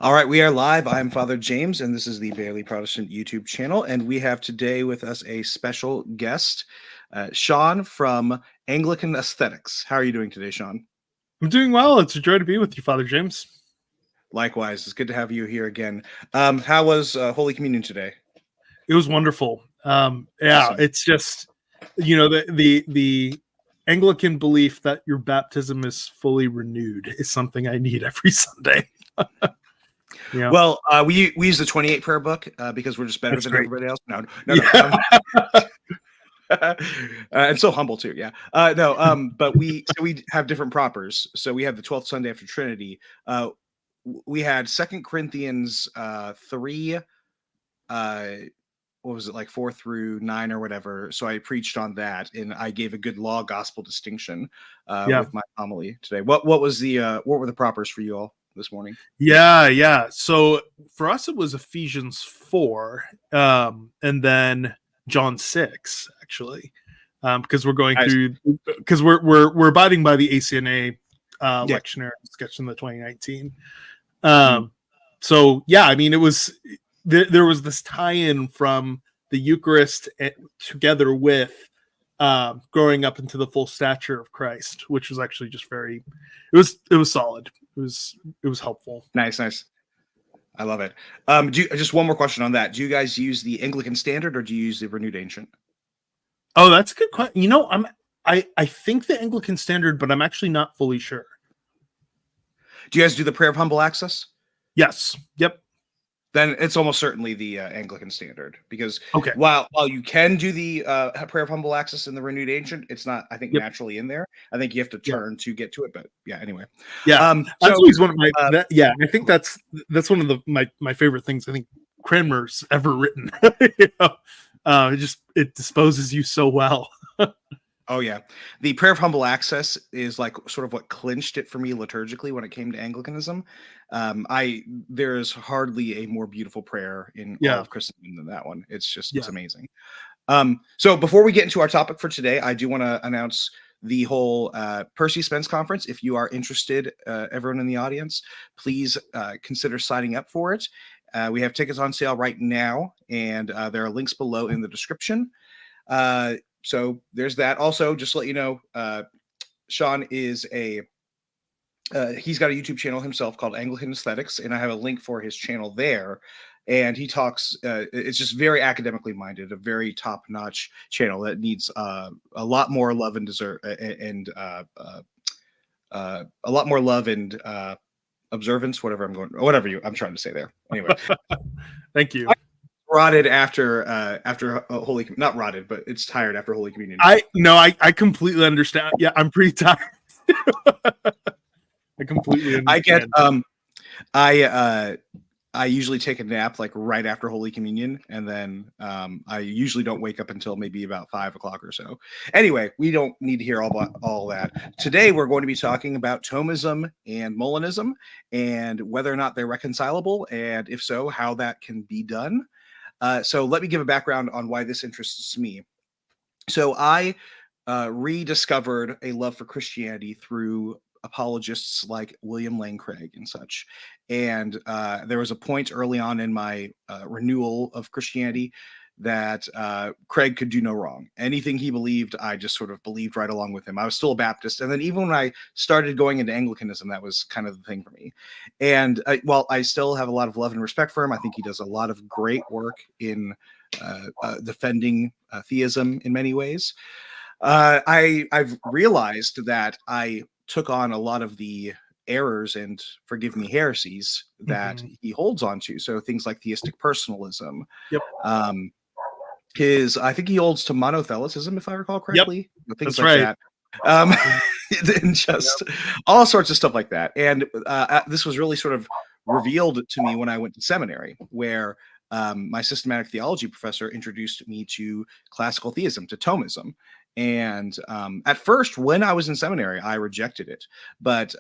All right, we are live. I'm Father James, and this is the Barely Protestant YouTube channel. And we have today with us a special guest, Sean from Anglican Aesthetics. How are you doing today, Sean? I'm doing well. It's a joy to be with you, Father James. Likewise, it's good to have you here again. How was Holy Communion today? It was wonderful. Awesome. It's just the Anglican belief that your baptism is fully renewed is something I need every Sunday. Yeah, Well, we use the 28 prayer book because we're just better that's than great. everybody else. No. Yeah. And so humble too, yeah. But we have different propers. So we have the 12th Sunday after Trinity. We had Second Corinthians 3. What was it, like 4 through 9 or whatever? So I preached on that, and I gave a good law gospel distinction Yeah. with my homily today. What were the propers for you all this morning? Yeah. So for us, it was Ephesians 4, and then John 6, actually, because we're going Nice. through because we're abiding by the ACNA Yeah. lectionary discussion in the 2019. So yeah, I mean, it was there was this tie-in from the Eucharist together with growing up into the full stature of Christ, which was actually just it was solid. It was helpful. Nice. I love it. Just one more question on that. Do you guys use the Anglican Standard or do you use the Renewed Ancient? Oh, that's a good question. You know, I think the Anglican Standard, but I'm actually not fully sure. Do you guys do the Prayer of Humble Access? Yes. Yep. Then it's almost certainly the Anglican Standard, because Okay. while you can do the Prayer of Humble Access in the Renewed Ancient, it's not, I think, naturally in there. I think you have to turn to get to it. But yeah, anyway. Yeah, that's always one of my. I think that's one of my favorite things I think Cranmer's ever written. It disposes you so well. Oh yeah, the Prayer of Humble Access is like sort of what clinched it for me liturgically when it came to Anglicanism. There is hardly a more beautiful prayer in all of Christendom than that one. It's amazing. So before we get into our topic for today, I do want to announce the whole Percy Spence conference. If you are interested, everyone in the audience, please consider signing up for it. We have tickets on sale right now, and there are links below in the description. So there's that. Also, just to let you know, Sean is he's got a YouTube channel himself called Anglican Aesthetics, and I have a link for his channel there. And he talks, it's just very academically minded, a very top-notch channel that needs a lot more love and a lot more love and observance, whatever I'm trying to say there. Anyway. Thank you. Rotted after Holy, not rotted, but it's tired after Holy Communion. I completely understand. Yeah, I'm pretty tired. I completely understand. I usually take a nap like right after Holy Communion, and then I usually don't wake up until maybe about 5 o'clock or so. Anyway, we don't need to hear all that. Today, we're going to be talking about Thomism and Molinism and whether or not they're reconcilable, and if so, how that can be done. So let me give a background on why this interests me. So I rediscovered a love for Christianity through apologists like William Lane Craig and such. And there was a point early on in my renewal of Christianity that Craig could do no wrong. Anything he believed, I just sort of believed right along with him. I was still a Baptist. And then even when I started going into Anglicanism, that was kind of the thing for me. And while I still have a lot of love and respect for him, I think he does a lot of great work in defending theism in many ways. I've realized that I took on a lot of the errors and, forgive me, heresies that he holds on to. So things like theistic personalism. Yep. I think he holds to monothelitism, if I recall correctly. Yep. Things That's like right. That. And just all sorts of stuff like that. And this was really sort of revealed to me when I went to seminary, where my systematic theology professor introduced me to classical theism, to Thomism. And at first, when I was in seminary, I rejected it. But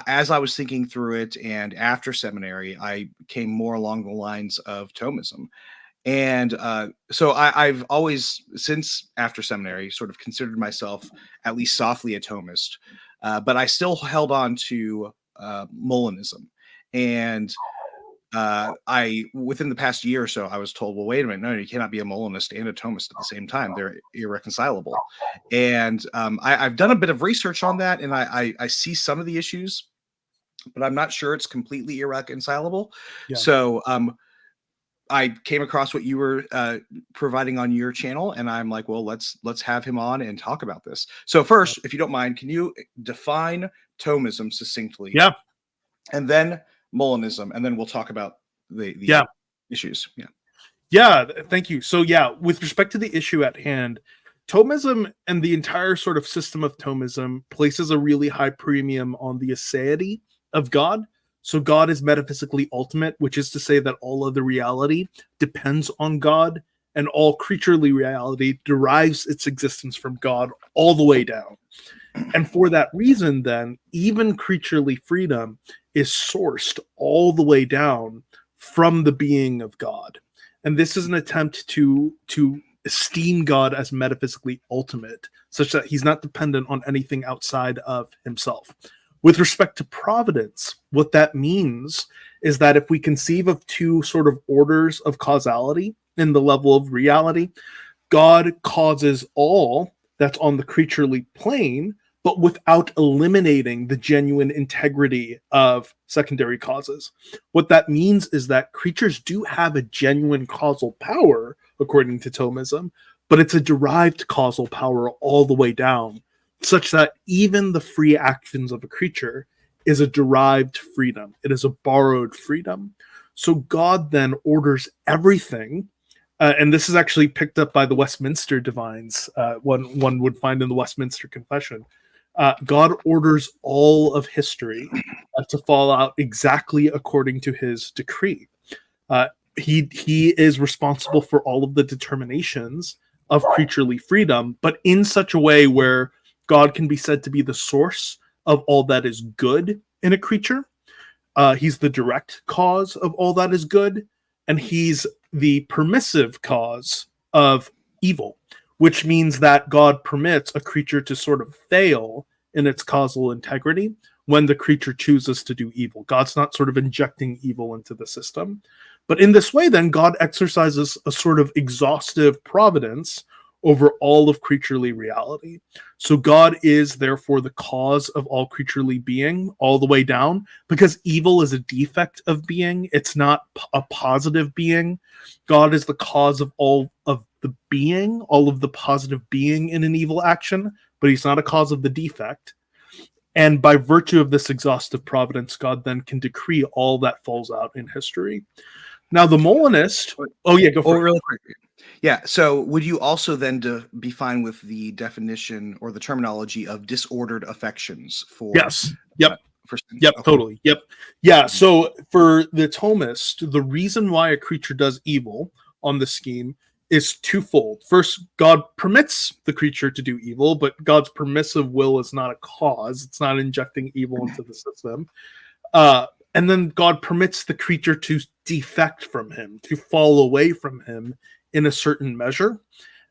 as I was thinking through it and after seminary, I came more along the lines of Thomism. And so I've always, since after seminary, sort of considered myself at least softly a Thomist. But I still held on to Molinism. And I, within the past year or so, I was told, well, wait a minute, no, you cannot be a Molinist and a Thomist at the same time. They're irreconcilable. And I've done a bit of research on that, and I see some of the issues, but I'm not sure it's completely irreconcilable. Yeah. So I came across what you were providing on your channel, and I'm like, well, let's have him on and talk about this. So first, if you don't mind, can you define Thomism succinctly? Yeah. And then Molinism, and then we'll talk about the issues. Yeah, thank you. So yeah, with respect to the issue at hand, Thomism and the entire sort of system of Thomism places a really high premium on the aseity of God. So God is metaphysically ultimate, which is to say that all other reality depends on God, and all creaturely reality derives its existence from God all the way down. And for that reason, then, even creaturely freedom is sourced all the way down from the being of God. And this is an attempt to esteem God as metaphysically ultimate, such that he's not dependent on anything outside of himself. With respect to providence, what that means is that if we conceive of two sort of orders of causality in the level of reality, God causes all that's on the creaturely plane, but without eliminating the genuine integrity of secondary causes. What that means is that creatures do have a genuine causal power, according to Thomism, but it's a derived causal power all the way down, such that even the free actions of a creature is a derived freedom. It is a borrowed freedom. So God then orders everything, and this is actually picked up by the Westminster divines, one would find in the Westminster Confession. God orders all of history to fall out exactly according to his decree. He is responsible for all of the determinations of creaturely freedom, but in such a way where God can be said to be the source of all that is good in a creature. He's the direct cause of all that is good, and he's the permissive cause of evil, which means that God permits a creature to sort of fail in its causal integrity when the creature chooses to do evil. God's not sort of injecting evil into the system. But in this way, then, God exercises a sort of exhaustive providence over all of creaturely reality. So God is therefore the cause of all creaturely being all the way down, because evil is a defect of being. It's not a positive being. God is the cause of all of the being, all of the positive being in an evil action, but he's not a cause of the defect. And by virtue of this exhaustive providence, God then can decree all that falls out in history. Now, the Molinist... Oh, yeah, go for it. Really quick. Yeah, so would you also then be fine with the definition or the terminology of disordered affections for... Yes, yep. Okay. Totally. Yep. Yeah. So for the Thomist, the reason why a creature does evil on the scheme is twofold. First, God permits the creature to do evil, but God's permissive will is not a cause. It's not injecting evil into the system. And then God permits the creature to defect from him, to fall away from him in a certain measure.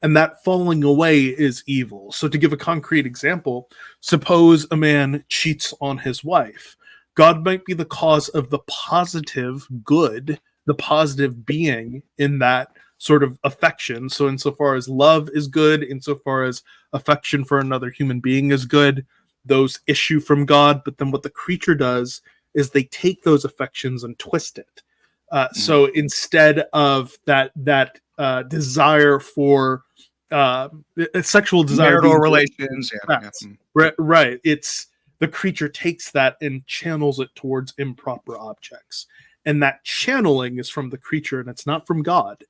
And that falling away is evil. So to give a concrete example, suppose a man cheats on his wife. God might be the cause of the positive good, the positive being in that sort of affection. So insofar as love is good, insofar as affection for another human being is good, those issue from God. But then what the creature does is they take those affections and twist it. So instead of that desire for sexual desire, marital relations, right? It's the creature takes that and channels it towards improper objects, and that channeling is from the creature and it's not from God.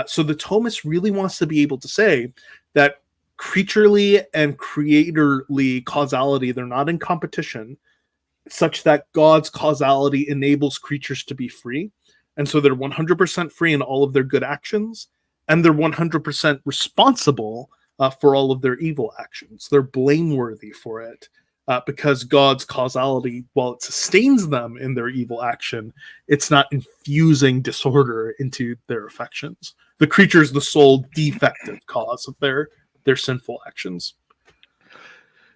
So the Thomist really wants to be able to say that creaturely and creatorly causality, they're not in competition, such that God's causality enables creatures to be free. And so they're 100% free in all of their good actions, and they're 100% responsible for all of their evil actions. They're blameworthy for it because God's causality, while it sustains them in their evil action, it's not infusing disorder into their affections. The creature is the sole defective cause of their sinful actions.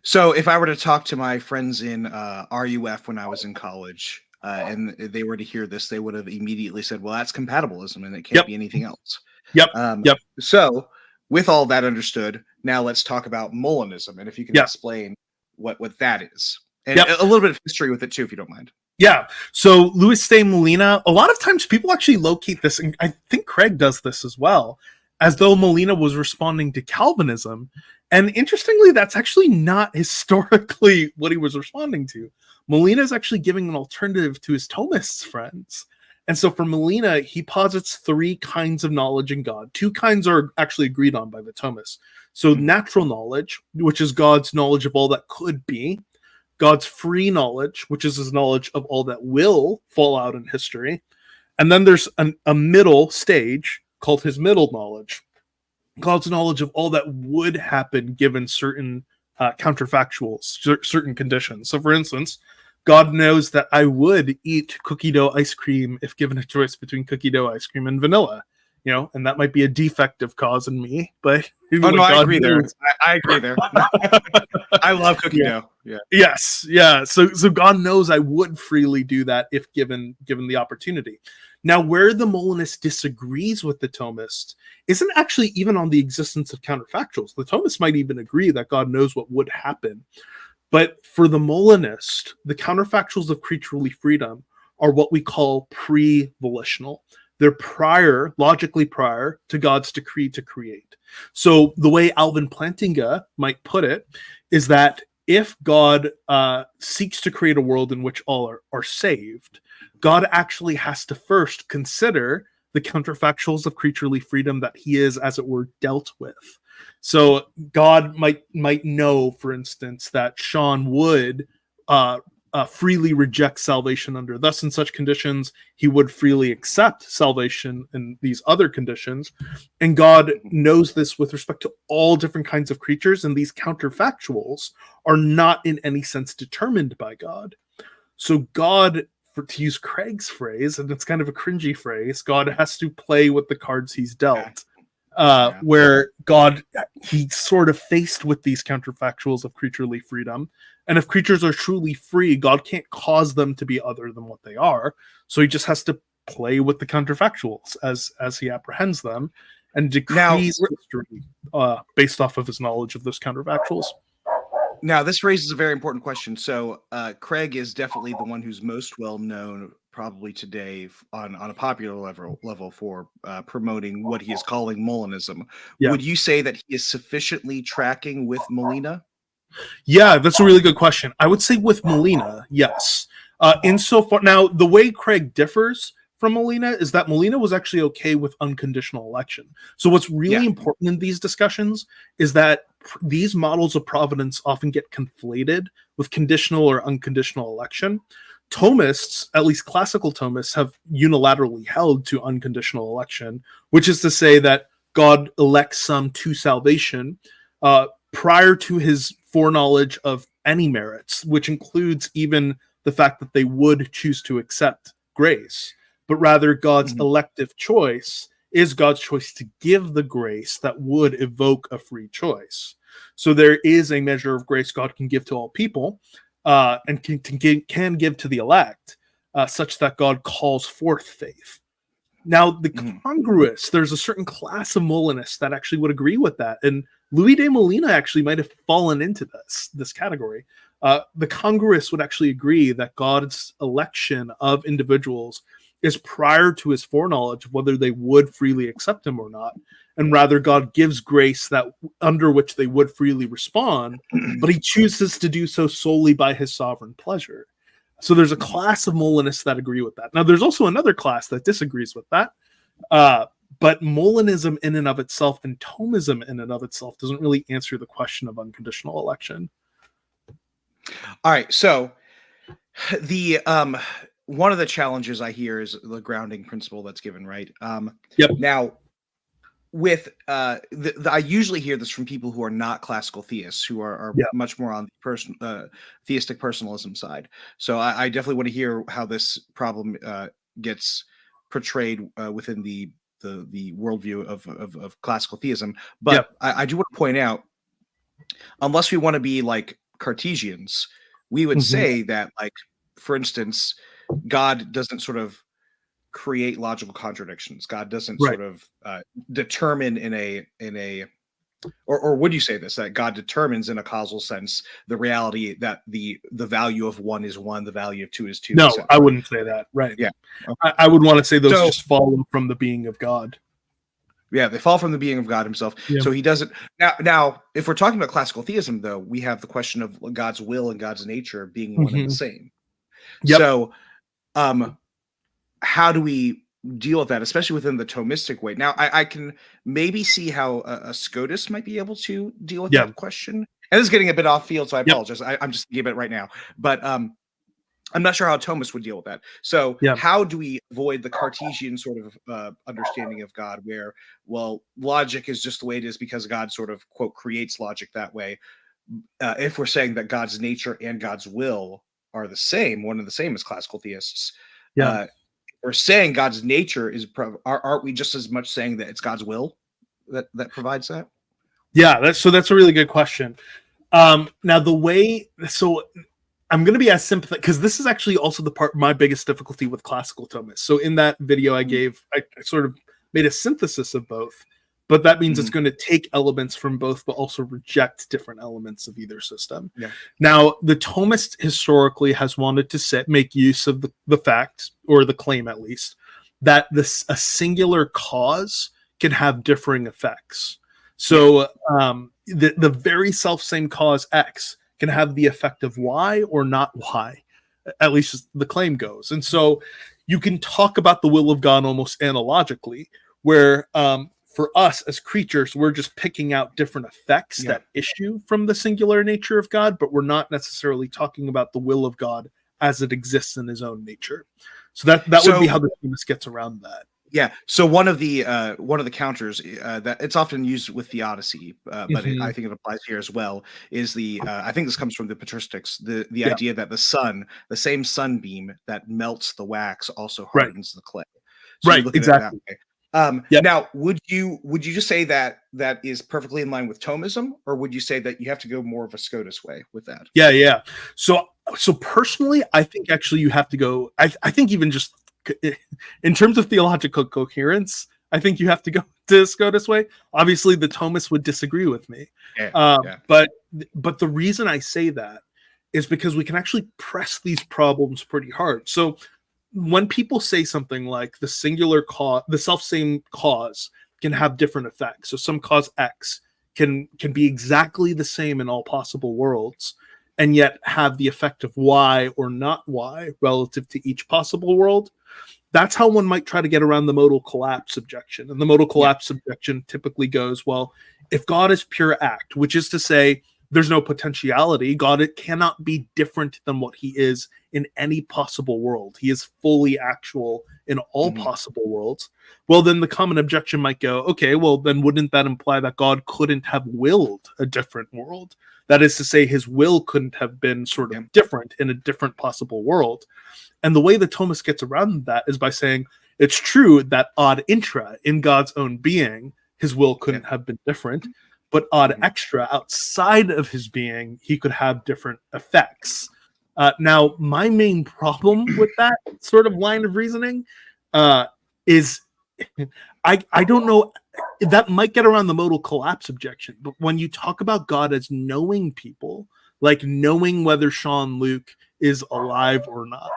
So if I were to talk to my friends in RUF when I was in college, and they were to hear this, they would have immediately said, well, that's compatibilism and it can't Yep. be anything else. Yep. Yep. So with all that understood, now let's talk about Molinism, and if you can explain what that is, and a little bit of history with it too, if you don't mind. Yeah. So Louis de Molina, a lot of times people actually locate this, and I think Craig does this as well, as though Molina was responding to Calvinism. And interestingly, that's actually not historically what he was responding to. Molina is actually giving an alternative to his Thomist friends. And so for Molina, he posits 3 kinds of knowledge in God. 2 kinds are actually agreed on by the Thomists. So natural knowledge, which is God's knowledge of all that could be. God's free knowledge, which is his knowledge of all that will fall out in history. And then there's a middle stage called his middle knowledge. God's knowledge of all that would happen given certain counterfactuals, certain conditions. So for instance, God knows that I would eat cookie dough ice cream if given a choice between cookie dough ice cream and vanilla. And that might be a defective cause in me, but I agree there. I agree there. I love cookie dough. Yeah. Yes. Yeah. So God knows I would freely do that if given the opportunity. Now, where the Molinist disagrees with the Thomist isn't actually even on the existence of counterfactuals. The Thomist might even agree that God knows what would happen. But for the Molinist, the counterfactuals of creaturely freedom are what we call pre-volitional. They're logically prior to God's decree to create. So the way Alvin Plantinga might put it is that if God seeks to create a world in which all are saved, God actually has to first consider the counterfactuals of creaturely freedom that he is, as it were, dealt with. So God might know, for instance, that Sean would freely reject salvation under thus and such conditions. He would freely accept salvation in these other conditions. And God knows this with respect to all different kinds of creatures. And these counterfactuals are not in any sense determined by God. So God, to use Craig's phrase, and it's kind of a cringy phrase, God has to play with the cards he's dealt. Where God, he's sort of faced with these counterfactuals of creaturely freedom. And if creatures are truly free, God can't cause them to be other than what they are. So he just has to play with the counterfactuals as he apprehends them and decrees history based off of his knowledge of those counterfactuals. Now, this raises a very important question. So Craig is definitely the one who's most well known probably today on a popular level for promoting what he is calling Molinism. Yeah. Would you say that he is sufficiently tracking with Molina? Yeah, that's a really good question. I would say with Molina, yes. Insofar, now the way Craig differs from Molina is that Molina was actually okay with unconditional election. So what's really important in these discussions is that these models of providence often get conflated with conditional or unconditional election. Thomists, at least classical Thomists, have unilaterally held to unconditional election, which is to say that God elects some to salvation prior to his foreknowledge of any merits, which includes even the fact that they would choose to accept grace. But rather, God's elective choice is God's choice to give the grace that would evoke a free choice. So there is a measure of grace God can give to all people, and can give to the elect, such that God calls forth faith. Now, the congruous, there's a certain class of Molinists that actually would agree with that. And Louis de Molina actually might have fallen into this category. The congruous would actually agree that God's election of individuals is prior to his foreknowledge of whether they would freely accept him or not. And rather, God gives grace that under which they would freely respond, but he chooses to do so solely by his sovereign pleasure. So there's a class of Molinists that agree with that. Now, there's also another class that disagrees with that. But Molinism in and of itself and Thomism in and of itself doesn't really answer the question of unconditional election. All right. So the one of the challenges I hear is the grounding principle that's given, right? Now, with I usually hear this from people who are not classical theists, who are much more on the theistic personalism side. So I definitely want to hear how this problem gets portrayed within the worldview of classical theism. But I do want to point out, unless we want to be like Cartesians, we would say that, like, for instance, God doesn't sort of create logical contradictions. God doesn't Right. sort of determine or would you say this, that God determines in a causal sense the reality that the value of one is one, the value of two is two, No, etc. I wouldn't say that. Right. Yeah. Okay. I would want to say those So just follow from the being of God. yeah, they fall from the being of God himself. Yeah. So he doesn't now if we're talking about classical theism, though, we have the question of God's will and God's nature being one and the same. Yep. So how do we deal with that, especially within the Thomistic way? Now, I can maybe see how a Scotus might be able to deal with that question. And this is getting a bit off field, so I apologize. I'm just thinking about it right now. But I'm not sure how a Thomist would deal with that. So how do we avoid the Cartesian sort of understanding of God where, well, logic is just the way it is because God sort of, quote, creates logic that way. If we're saying that God's nature and God's will are the same, one and the same as classical theists, we're saying God's nature is, aren't we just as much saying that it's God's will that provides that? Yeah, that's a really good question. Now I'm going to be as sympathetic because this is actually also the part my biggest difficulty with classical Thomists. So in that video I gave, I sort of made a synthesis of both, but that means it's going to take elements from both, but also reject different elements of either system. Yeah. Now, the Thomist historically has wanted to make use of the fact, or the claim at least, that a singular cause can have differing effects. So the very self-same cause X can have the effect of Y or not Y, at least the claim goes. And so you can talk about the will of God almost analogically, where for us as creatures, we're just picking out different effects that issue from the singular nature of God, but we're not necessarily talking about the will of God as it exists in his own nature. So that would be how the Thomist gets around that. Yeah. So one of the counters that it's often used with theodicy, but I think it applies here as well, is I think this comes from the patristics, the idea that the same sunbeam that melts the wax also hardens the clay. So you look at it that way. Now, would you just say that is perfectly in line with Thomism, or would you say that you have to go more of a Scotus way with that? Yeah. So personally, I think actually you have to go. I think even just in terms of theological coherence, I think you have to go to Scotus way. Obviously, the Thomists would disagree with me, but the reason I say that is because we can actually press these problems pretty hard. So when people say something like the singular cause, the self-same cause can have different effects. So some cause X can be exactly the same in all possible worlds, and yet have the effect of Y or not Y relative to each possible world. That's how one might try to get around the modal collapse objection. And the modal collapse objection typically goes, well, if God is pure act, which is to say there's no potentiality, God cannot be different than what he is in any possible world. He is fully actual in all possible worlds. Well, then the common objection might go, okay, well, then wouldn't that imply that God couldn't have willed a different world? That is to say, his will couldn't have been sort of different in a different possible world. And the way the Thomist gets around that is by saying it's true that ad intra, in God's own being, his will couldn't have been different, but ad extra, outside of his being, he could have different effects. Now, my main problem with that sort of line of reasoning is I don't know, that might get around the modal collapse objection, but when you talk about God as knowing people, like knowing whether Sean Luke is alive or not,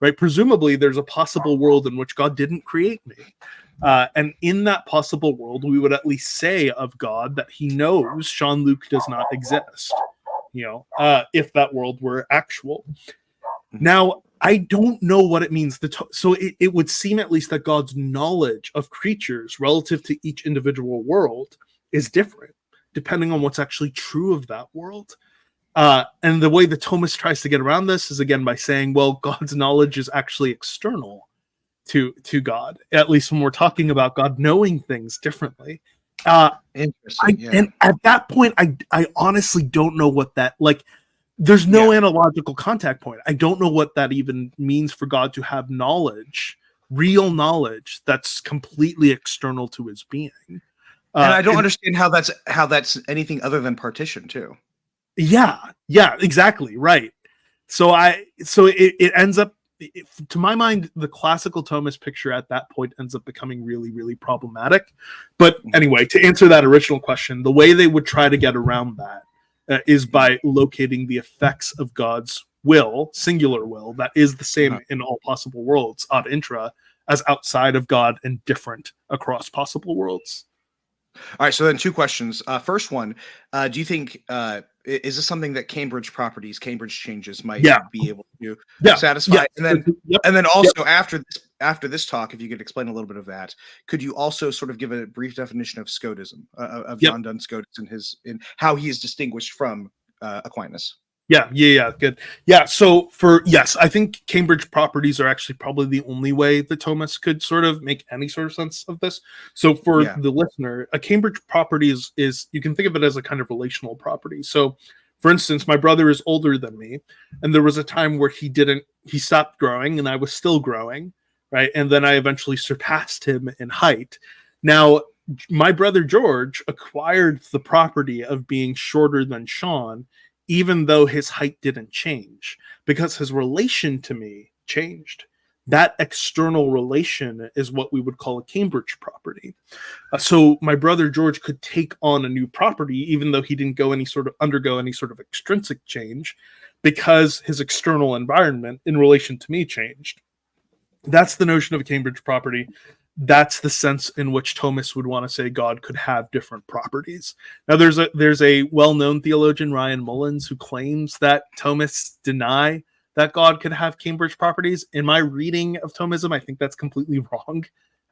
right? Presumably there's a possible world in which God didn't create me. And in that possible world, we would at least say of God that he knows Sean Luke does not exist, if that world were actual. Now, I don't know what it means. So it would seem at least that God's knowledge of creatures relative to each individual world is different, depending on what's actually true of that world. And the way the Thomist tries to get around this is, again, by saying, well, God's knowledge is actually external to God, at least when we're talking about God knowing things differently. Interesting. And at that point, I honestly don't know what that, like, there's no analogical contact point. I don't know what that even means for God to have knowledge, real knowledge that's completely external to his being. And I don't understand how that's anything other than partition too. Yeah, exactly, right. So it ends up, to my mind, the classical Thomist picture at that point ends up becoming really, really problematic. But anyway, to answer that original question, the way they would try to get around that is by locating the effects of God's will, singular will, that is the same in all possible worlds, ad intra, as outside of God and different across possible worlds. All right, so then 2 questions. First one, do you think is this something that Cambridge changes might be able to satisfy? And then also after this talk, if you could explain a little bit of that, could you also sort of give a brief definition of Scotism, of John Duns Scotus in how he is distinguished from Aquinas? Good. So I think Cambridge properties are actually probably the only way the Thomists could sort of make any sort of sense of this. So for the listener, a Cambridge property is you can think of it as a kind of relational property. So for instance, my brother is older than me, and there was a time where he stopped growing and I was still growing, right? And then I eventually surpassed him in height. Now, my brother George acquired the property of being shorter than Sean, even though his height didn't change, because his relation to me changed. That external relation is what we would call a Cambridge property. So my brother George could take on a new property, even though he didn't undergo any sort of extrinsic change, because his external environment in relation to me changed. That's the notion of a Cambridge property. That's the sense in which Thomists would want to say God could have different properties. Now, there's a well-known theologian, Ryan Mullins, who claims that Thomists deny that God could have Cambridge properties. In my reading of Thomism, I think that's completely wrong,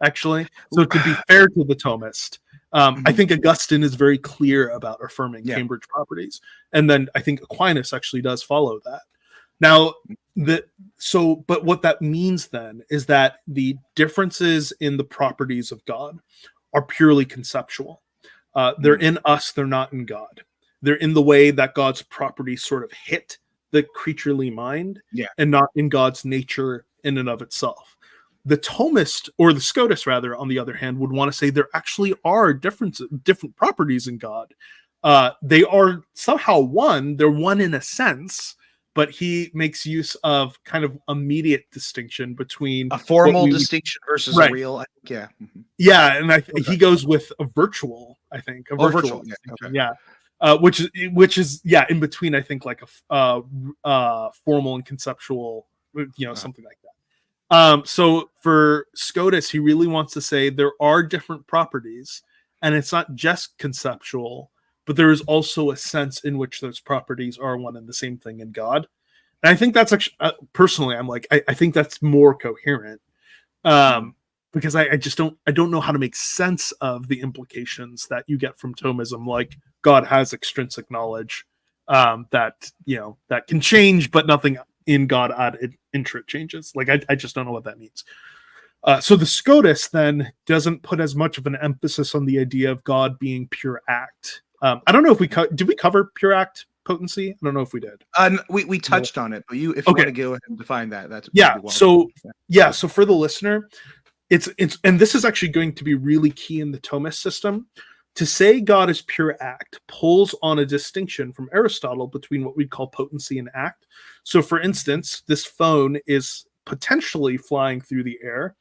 actually. So to be fair to the Thomist, I think Augustine is very clear about affirming Cambridge properties. And then I think Aquinas actually does follow that. Now, but what that means then is that the differences in the properties of God are purely conceptual. They're in us, they're not in God. They're in the way that God's properties sort of hit the creaturely mind, and not in God's nature in and of itself. The Thomist, or the Scotus rather, on the other hand, would want to say there actually are different properties in God. They are somehow one, they're one in a sense, but he makes use of kind of immediate distinction between a formal distinction versus a real. I think, and he goes with a virtual. I think a virtual. Which is in between. I think like a formal and conceptual. Something like that. So for Scotus, he really wants to say there are different properties, and it's not just conceptual, but there is also a sense in which those properties are one and the same thing in God. And I think that's actually, personally, I'm like, I think that's more coherent, because I don't know how to make sense of the implications that you get from Thomism, like God has extrinsic knowledge that can change, but nothing in God ad intra changes. Like I just don't know what that means. So the Scotus then doesn't put as much of an emphasis on the idea of God being pure act. I don't know if did we cover pure act potency? I don't know if we did. We touched on it, but if you want to go ahead and define that, that's So for the listener, it's and this is actually going to be really key in the Thomist system. To say God is pure act pulls on a distinction from Aristotle between what we call potency and act. So for instance, this phone is potentially flying through the air,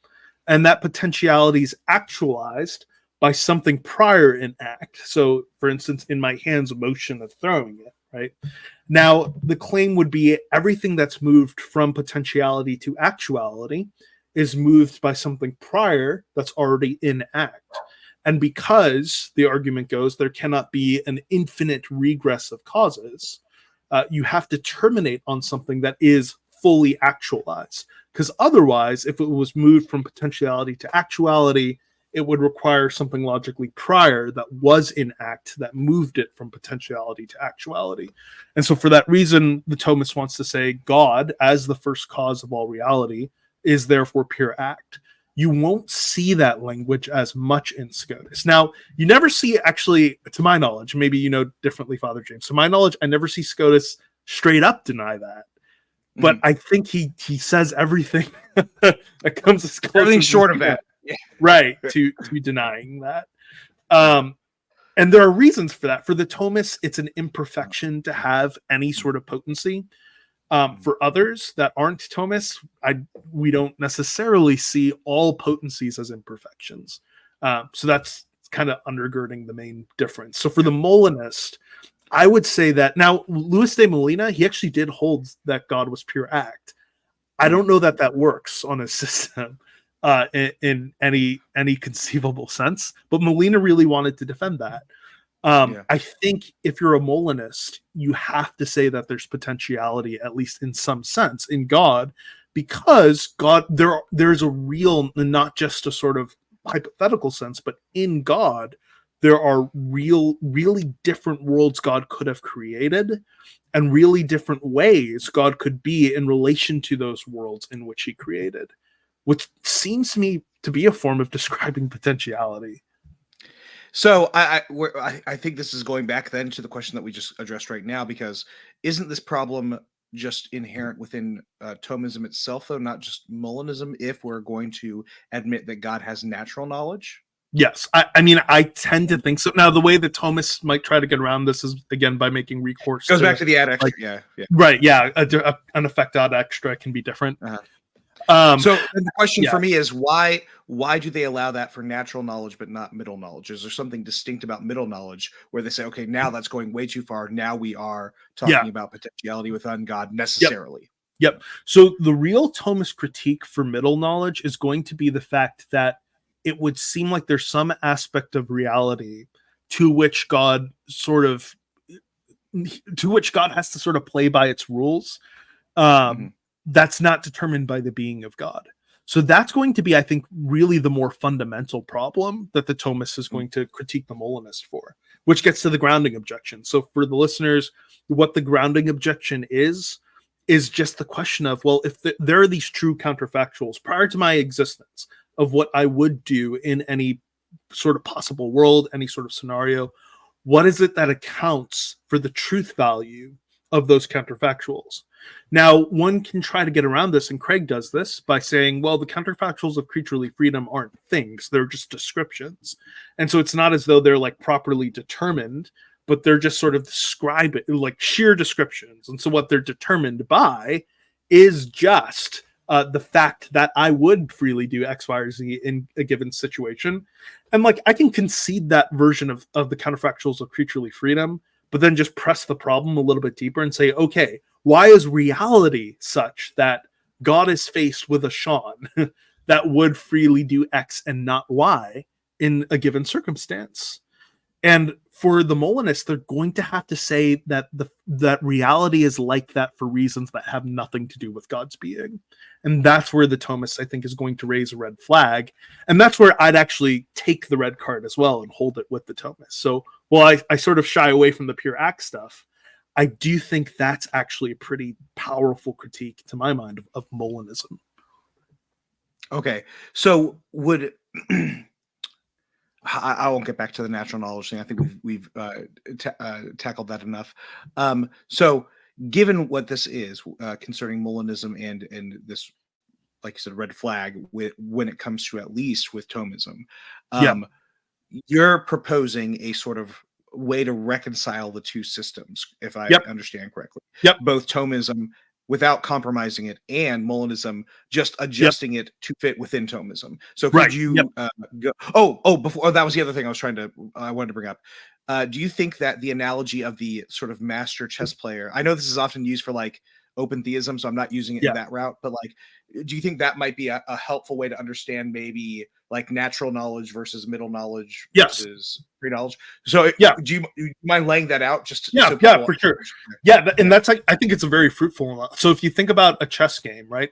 and that potentiality is actualized by something prior in act. So for instance, in my hand's motion of throwing it, right? Now, the claim would be everything that's moved from potentiality to actuality is moved by something prior that's already in act. And because, the argument goes, there cannot be an infinite regress of causes, you have to terminate on something that is fully actualized. Because otherwise, if it was moved from potentiality to actuality, it would require something logically prior that was in act that moved it from potentiality to actuality. And so for that reason, the Thomist wants to say God, as the first cause of all reality, is therefore pure act. You won't see that language as much in Scotus. Now, you never see, actually, to my knowledge, maybe you know differently, Father James. To my knowledge, I never see Scotus straight up deny that. But I think he says everything that comes as close everything as short of that. Right, to denying that. And there are reasons for that. For the Thomists, it's an imperfection to have any sort of potency. For others that aren't Thomists, we don't necessarily see all potencies as imperfections. So that's kind of undergirding the main difference. So for the Molinist, I would say that now Louis de Molina, he actually did hold that God was pure act. I don't know that that works on a system in any conceivable sense, but Molina really wanted to defend that. I think if you're a Molinist, you have to say that there's potentiality, at least in some sense, in God, because God, there's a real, not just a sort of hypothetical sense, but in God, there are really different worlds God could have created, and really different ways God could be in relation to those worlds in which he created, which seems to me to be a form of describing potentiality. So I think this is going back then to the question that we just addressed right now, because isn't this problem just inherent within Thomism itself, though, not just Molinism, if we're going to admit that God has natural knowledge? Yes, I mean, I tend to think so. Now, the way the Thomists might try to get around this is, again, by making recourse Goes back to the ad extra, like, yeah. Right, yeah, an effect ad extra can be different. So the question for me is why do they allow that for natural knowledge but not middle knowledge? Is there something distinct about middle knowledge where they say, okay, now that's going way too far. Now we are talking about potentiality within God necessarily. Yep. So the real Thomist critique for middle knowledge is going to be the fact that it would seem like there's some aspect of reality to which God has to sort of play by its rules. That's not determined by the being of God. So that's going to be, I think, really the more fundamental problem that the Thomist is going to critique the Molinist for, which gets to the grounding objection. So for the listeners, what the grounding objection is just the question of, well, if there are these true counterfactuals prior to my existence of what I would do in any sort of possible world, any sort of scenario, what is it that accounts for the truth value of those counterfactuals? Now, one can try to get around this, and Craig does this by saying, well, the counterfactuals of creaturely freedom aren't things, they're just descriptions. And so it's not as though they're like properly determined, but they're just sort of describe it like sheer descriptions. And so what they're determined by is just the fact that I would freely do X, Y, or Z in a given situation. And like, I can concede that version of the counterfactuals of creaturely freedom, but then just press the problem a little bit deeper and say, okay, why is reality such that God is faced with a Sean that would freely do X and not Y in a given circumstance? And for the Molinists, they're going to have to say that that reality is like that for reasons that have nothing to do with God's being. And that's where the Thomist, I think, is going to raise a red flag. And that's where I'd actually take the red card as well and hold it with the Thomist. So while I sort of shy away from the pure act stuff, I do think that's actually a pretty powerful critique, to my mind, of Molinism. Okay, so would... I won't get back to the natural knowledge thing. I think we've tackled that enough. So given what this is concerning Molinism and this, like you said, red flag when it comes to at least with Thomism, you're proposing a sort of way to reconcile the two systems, if I understand correctly. Both Thomism without compromising it, and Molinism just adjusting it to fit within Thomism. So could you go? Before that was the other thing I wanted to bring up. Do you think that the analogy of the sort of master chess player? I know this is often used for like open theism, so I'm not using it in that route. But like, do you think that might be a helpful way to understand maybe like natural knowledge versus middle knowledge versus pre-knowledge? So do you mind laying that out? Just so for sure. And that's like, I think it's a very fruitful one. So if you think about a chess game, right,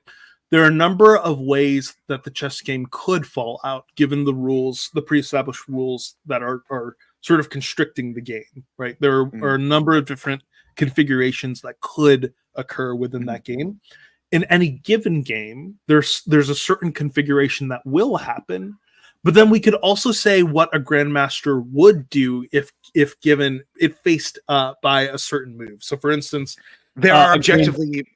there are a number of ways that the chess game could fall out given the rules, the pre-established rules that are sort of constricting the game, right? There are a number of different configurations that could occur within that game. In any given game, there's a certain configuration that will happen, but then we could also say what a grandmaster would do if faced by a certain move. So, for instance, there are objectively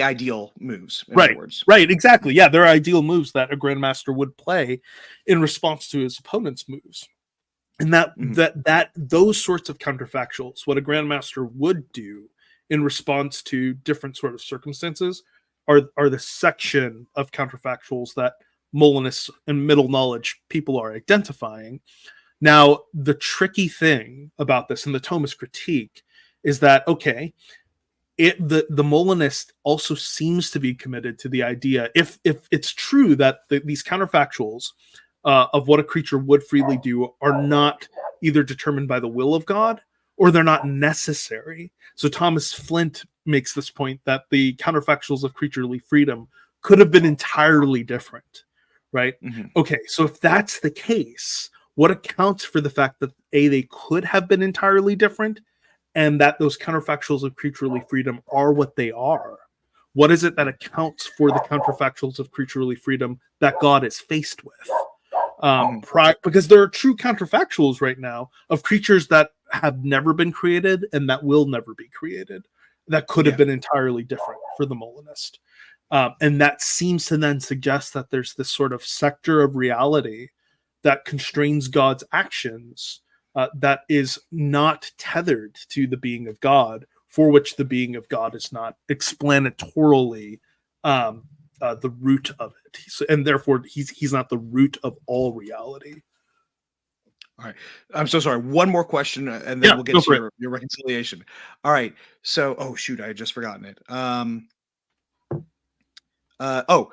ideal moves. In other words. Right, exactly. Yeah, there are ideal moves that a grandmaster would play in response to his opponent's moves, and that those sorts of counterfactuals, what a grandmaster would do in response to different sort of circumstances are the section of counterfactuals that Molinists and middle knowledge people are identifying. Now, the tricky thing about this and the Thomist critique is that, okay, the Molinist also seems to be committed to the idea, if it's true that these counterfactuals of what a creature would freely do are not either determined by the will of God or they're not necessary. So Thomas Flint makes this point that the counterfactuals of creaturely freedom could have been entirely different, right? Mm-hmm. Okay, so if that's the case, what accounts for the fact that they could have been entirely different, and that those counterfactuals of creaturely freedom are what they are? What is it that accounts for the counterfactuals of creaturely freedom that God is faced with? Because there are true counterfactuals right now of creatures that have never been created and that will never be created, that could have been entirely different for the Molinist. And that seems to then suggest that there's this sort of sector of reality that constrains God's actions, that is not tethered to the being of God, for which the being of God is not explanatorily the root of it. And therefore, he's not the root of all reality. All right. I'm so sorry. One more question, and then we'll get to your reconciliation. All right. So, oh, shoot, I had just forgotten it.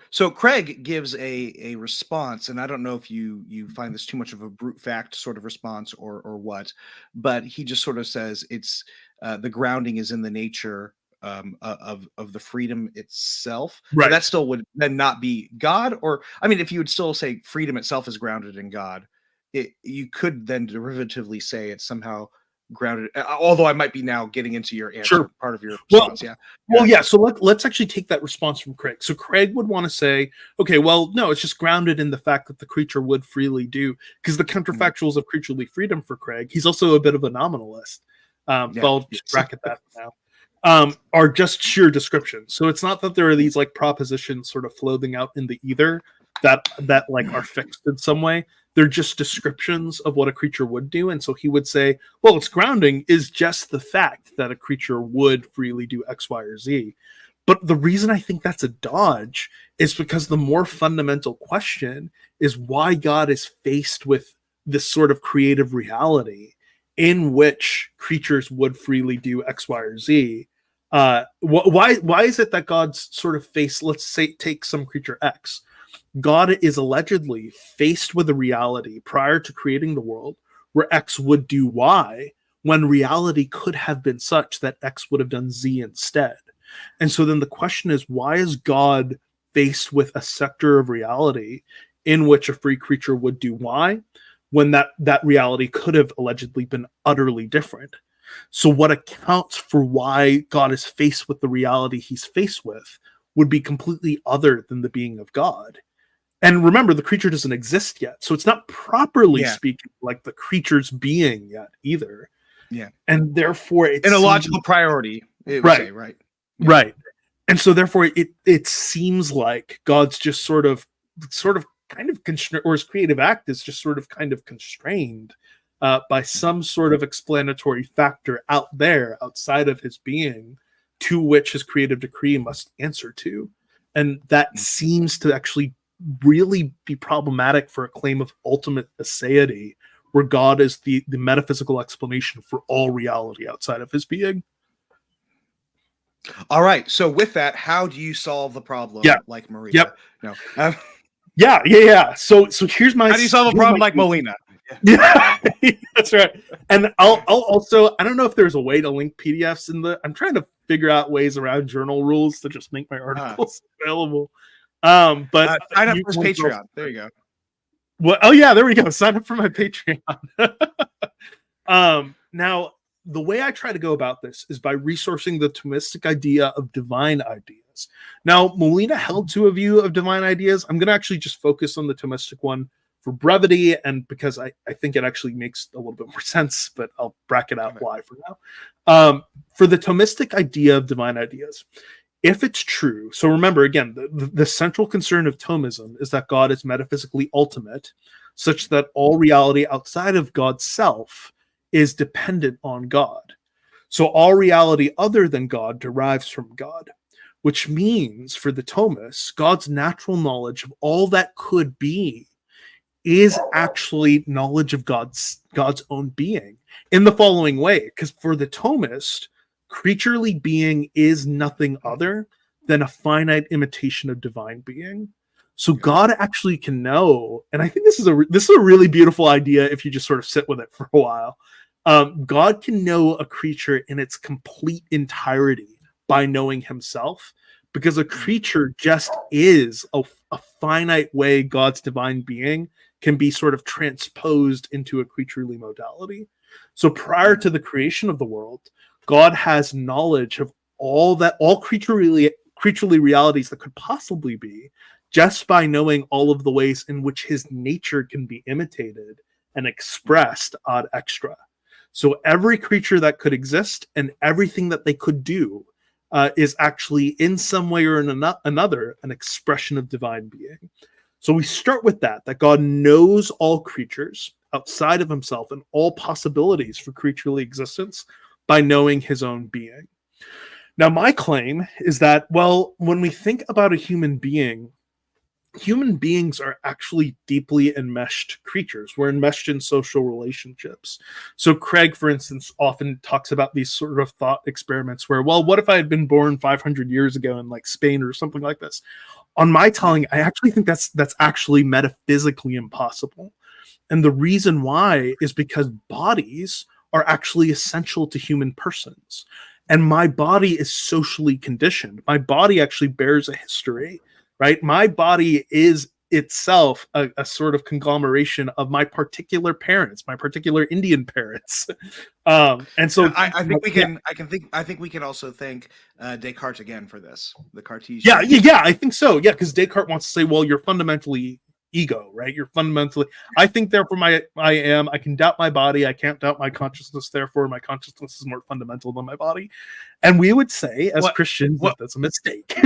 So Craig gives a response, and I don't know if you find this too much of a brute fact sort of response or what, but he just sort of says it's the grounding is in the nature of the freedom itself. Right. But that still would then not be God, or I mean, if you would still say freedom itself is grounded in God, you could then derivatively say it's somehow grounded, although I might be now getting into your answer, part of your response. So let's actually take that response from Craig. So Craig would want to say, okay, well, no, it's just grounded in the fact that the creature would freely do, because the counterfactuals of creaturely freedom for Craig, he's also a bit of a nominalist, but I'll just bracket that now, are just sheer descriptions. So it's not that there are these like propositions sort of floating out in the ether that like are fixed in some way. They're just descriptions of what a creature would do. And so he would say, well, its grounding is just the fact that a creature would freely do X, Y, or Z. But the reason I think that's a dodge is because the more fundamental question is why God is faced with this sort of creative reality in which creatures would freely do X, Y, or Z. Why is it that God's sort of faced, let's say, take some creature X. God is allegedly faced with a reality prior to creating the world where X would do Y, when reality could have been such that X would have done Z instead. And so then the question is, why is God faced with a sector of reality in which a free creature would do Y, when that reality could have allegedly been utterly different? So what accounts for why God is faced with the reality he's faced with would be completely other than the being of God. And remember, the creature doesn't exist yet. So it's not properly speaking like the creature's being yet either. Yeah. And therefore it's in a logical priority. Right. And so therefore it seems like God's just sort of kind of constrained, or his creative act is just sort of kind of constrained by some sort of explanatory factor out there outside of his being, to which his creative decree must answer to. And that seems to actually really be problematic for a claim of ultimate aseity, where God is the metaphysical explanation for all reality outside of his being. All right. So with that, how do you solve the problem like Maria? Yep. No. So here's my... How do you solve a problem like Molina? Yeah, that's right. And I'll also, I don't know if there's a way to link PDFs I'm trying to figure out ways around journal rules to just make my articles available. But sign up for his Patreon. There you go. Well, oh yeah, there we go. Sign up for my Patreon. Now, the way I try to go about this is by resourcing the Thomistic idea of divine ideas. Now, Molina held to a view of divine ideas. I'm going to actually just focus on the Thomistic one for brevity, and because I think it actually makes a little bit more sense, but I'll bracket out why for now. For the Thomistic idea of divine ideas, if it's true, so remember, again, the central concern of Thomism is that God is metaphysically ultimate, such that all reality outside of God's self is dependent on God. So all reality other than God derives from God, which means for the Thomists, God's natural knowledge of all that could be is actually knowledge of God's own being in the following way. Because for the Thomist, creaturely being is nothing other than a finite imitation of divine being. So God actually can know, and I think this is a really beautiful idea if you just sort of sit with it for a while. God can know a creature in its complete entirety by knowing himself, because a creature just is a finite way God's divine being can be sort of transposed into a creaturely modality. So prior to the creation of the world, God has knowledge of all creaturely realities that could possibly be, just by knowing all of the ways in which his nature can be imitated and expressed ad extra. So every creature that could exist and everything that they could do is actually in some way or another an expression of divine being. So we start with that God knows all creatures outside of himself and all possibilities for creaturely existence by knowing his own being. Now, my claim is that, well, when we think about a human beings are actually deeply enmeshed creatures. We're enmeshed in social relationships. So Craig, for instance, often talks about these sort of thought experiments where, well, what if I had been born 500 years ago in like Spain or something like this? On my telling, I actually think that's actually metaphysically impossible. And the reason why is because bodies are actually essential to human persons. And my body is socially conditioned. My body actually bears a history, right? My body is itself a sort of conglomeration of my particular parents, my particular Indian parents. And so I think we can also thank Descartes again for this, the Cartesian. Yeah, I think so. Yeah, because Descartes wants to say, well, you're fundamentally ego, right? You're fundamentally, I think, therefore I am. I can doubt my body. I can't doubt my consciousness. Therefore, my consciousness is more fundamental than my body. And we would say, as Christians, that's a mistake.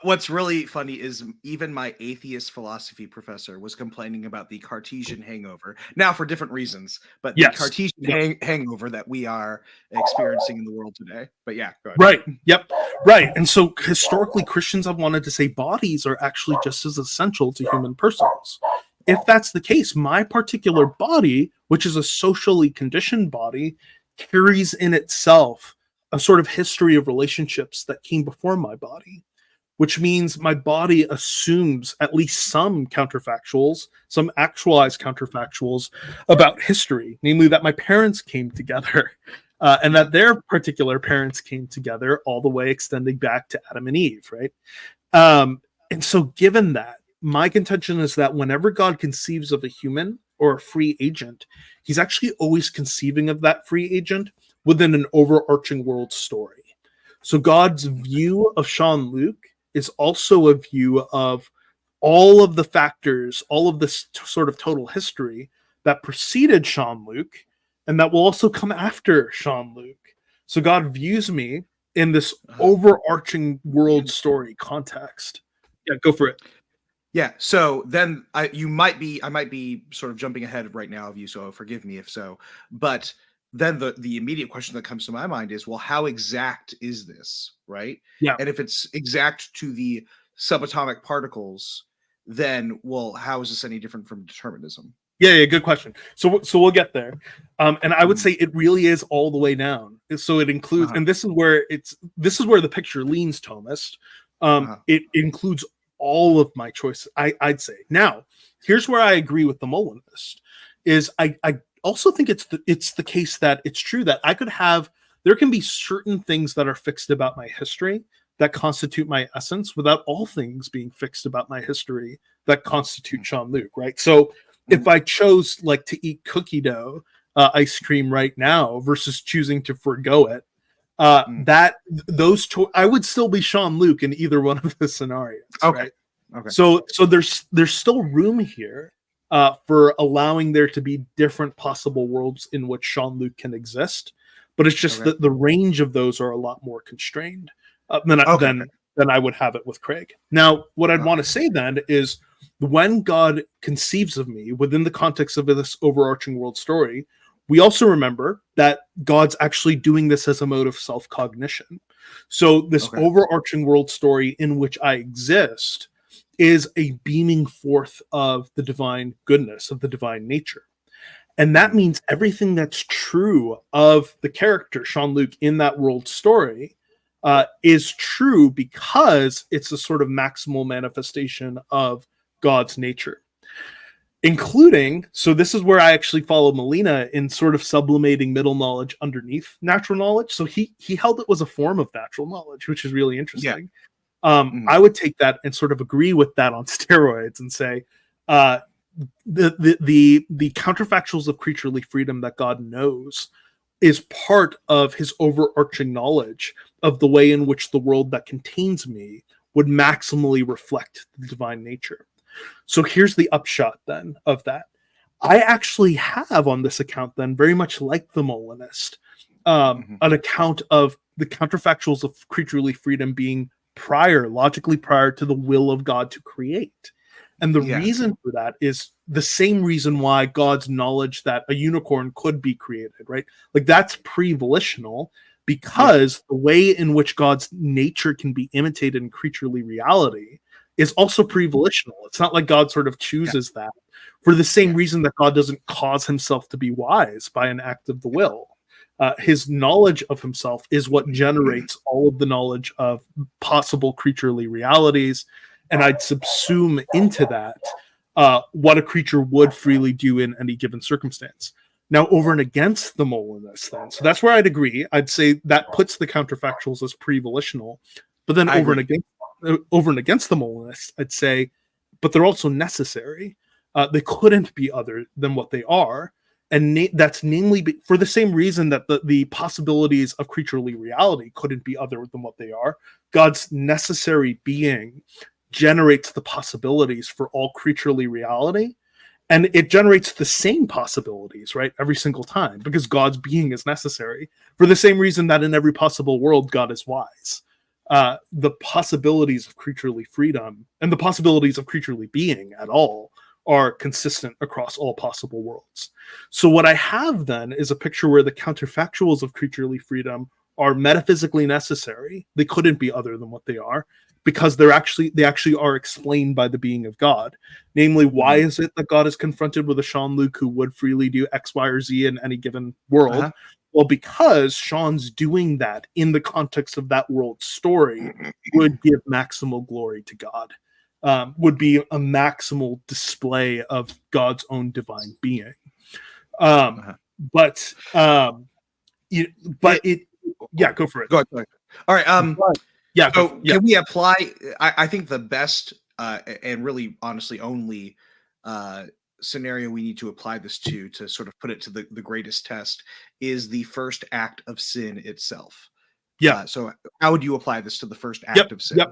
What's really funny is even my atheist philosophy professor was complaining about the Cartesian hangover. Now, for different reasons, but the Cartesian hangover that we are experiencing in the world today. But yeah, go ahead. Right. Yep. Right. And so historically, Christians have wanted to say bodies are actually just as essential to human persons. If that's the case, my particular body, which is a socially conditioned body, carries in itself a sort of history of relationships that came before my body, which means my body assumes at least some counterfactuals, some actualized counterfactuals about history, namely that my parents came together and that their particular parents came together all the way extending back to Adam and Eve, right? And so given that, my contention is that whenever God conceives of a human or a free agent, he's actually always conceiving of that free agent within an overarching world story. So God's view of Jean-Luc is also a view of all of the factors, all of this sort of total history that preceded Jean-Luc and that will also come after Jean-Luc. So God views me in this overarching world story context. Yeah, go for it. Yeah, so then I might be sort of jumping ahead right now of you, so forgive me if so. But then the immediate question that comes to my mind is, well, how exact is this, right? Yeah. And if it's exact to the subatomic particles, then, well, how is this any different from determinism? Yeah, good question. So we'll get there. And I would say it really is all the way down. So it includes, and this is where the picture leans Thomist. It includes all of my choices, I'd say. Now, here's where I agree with the Molinist, is I also think it's the case that it's true that there can be certain things that are fixed about my history that constitute my essence without all things being fixed about my history that constitute Jean-Luc, right? So if I chose like to eat cookie dough ice cream right now versus choosing to forgo it, I would still be Jean-Luc in either one of the scenarios. Okay. Right? Okay. So there's still room here for allowing there to be different possible worlds in which Jean-Luc can exist, but it's just that the range of those are a lot more constrained than I would have it with Craig. Now, what I'd want to say then is, when God conceives of me within the context of this overarching world story, we also remember that God's actually doing this as a mode of self-cognition. So this overarching world story in which I exist is a beaming forth of the divine goodness, of the divine nature. And that means everything that's true of the character, Sean-Luc, in that world story is true because it's a sort of maximal manifestation of God's nature. Including, so this is where I actually follow Molina in sort of sublimating middle knowledge underneath natural knowledge. So he held it was a form of natural knowledge, which is really interesting. I would take that and sort of agree with that on steroids and say the counterfactuals of creaturely freedom that God knows is part of his overarching knowledge of the way in which the world that contains me would maximally reflect the divine nature. So here's the upshot then of that. I actually have on this account then, very much like the Molinist, an account of the counterfactuals of creaturely freedom being logically prior to the will of God to create. And the reason for that is the same reason why God's knowledge that a unicorn could be created, right? Like that's pre-volitional, because the way in which God's nature can be imitated in creaturely reality is also pre-volitional. It's not like God sort of chooses that for the same reason that God doesn't cause himself to be wise by an act of the will. His knowledge of himself is what generates all of the knowledge of possible creaturely realities. And I'd subsume into that what a creature would freely do in any given circumstance. Now, over and against the Molinist then, so that's where I'd agree. I'd say that puts the counterfactuals as pre-volitional. But then over and against the Molinists, I'd say, but they're also necessary. They couldn't be other than what they are. And that's namely for the same reason that the possibilities of creaturely reality couldn't be other than what they are. God's necessary being generates the possibilities for all creaturely reality. And it generates the same possibilities, right, every single time, because God's being is necessary for the same reason that in every possible world, God is wise. The possibilities of creaturely freedom and the possibilities of creaturely being at all are consistent across all possible worlds. So what I have then is a picture where the counterfactuals of creaturely freedom are metaphysically necessary. They couldn't be other than what they are, because they actually are explained by the being of God. Namely, why is it that God is confronted with a Sean-Luc who would freely do X, Y, or Z in any given world? Well, because Sean's doing that in the context of that world story would give maximal glory to God, would be a maximal display of God's own divine being. Go for it. Go ahead. All right. Can we apply? I think the best and really, honestly, only scenario we need to apply this to sort of put it to the greatest test is the first act of sin itself. So how would you apply this to the first act of sin?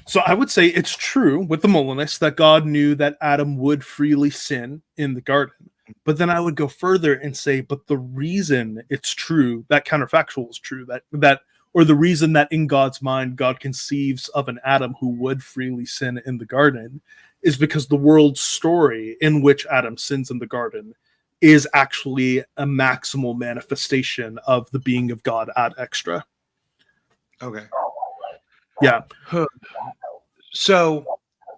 So I would say it's true with the Molinists that God knew that Adam would freely sin in the garden. But then I would go further and say, but the reason it's true, that counterfactual is true, or the reason that in God's mind, God conceives of an Adam who would freely sin in the garden is because the world story in which Adam sins in the garden is actually a maximal manifestation of the being of God ad extra. Okay. Yeah. So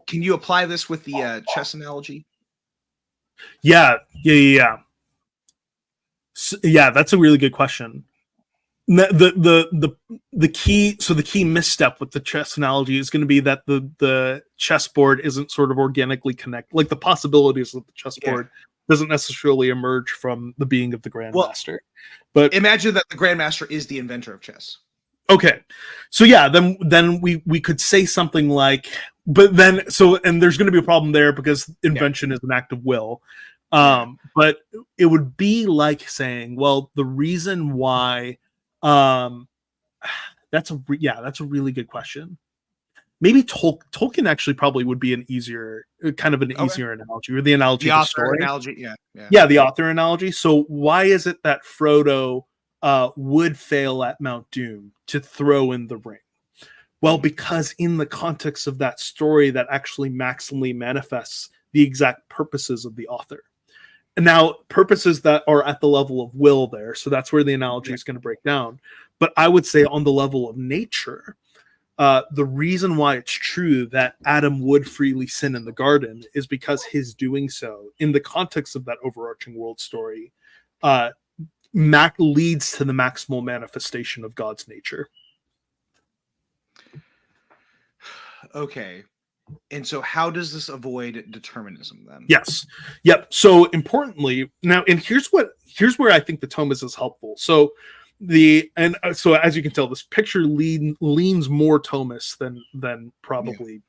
can you apply this with the chess analogy? Yeah. So, that's a really good question. The key misstep with the chess analogy is going to be that the chessboard isn't sort of organically connected. Like the possibilities of the chessboard doesn't necessarily emerge from the being of the grandmaster. But imagine that the grandmaster is the inventor of chess. Okay, so then we could say something like, and there's going to be a problem there because invention is an act of will. But it would be like saying, well, the reason why, that's a really good question. Maybe Tolkien actually probably would be an easier analogy, or the analogy of the story. Analogy, the author analogy. So why is it that Frodo would fail at Mount Doom to throw in the ring? Well, because in the context of that story, that actually maximally manifests the exact purposes of the author. now purposes that are at the level of will there. So that's where the analogy is going to break down. But I would say on the level of nature, the reason why it's true that Adam would freely sin in the garden is because his doing so, in the context of that overarching world story, leads to the maximal manifestation of God's nature. Okay. And so how does this avoid determinism then? Yes. Yep. So importantly, now, and here's where I think the Thomas is helpful. So so as you can tell, this picture leans more Thomas than probably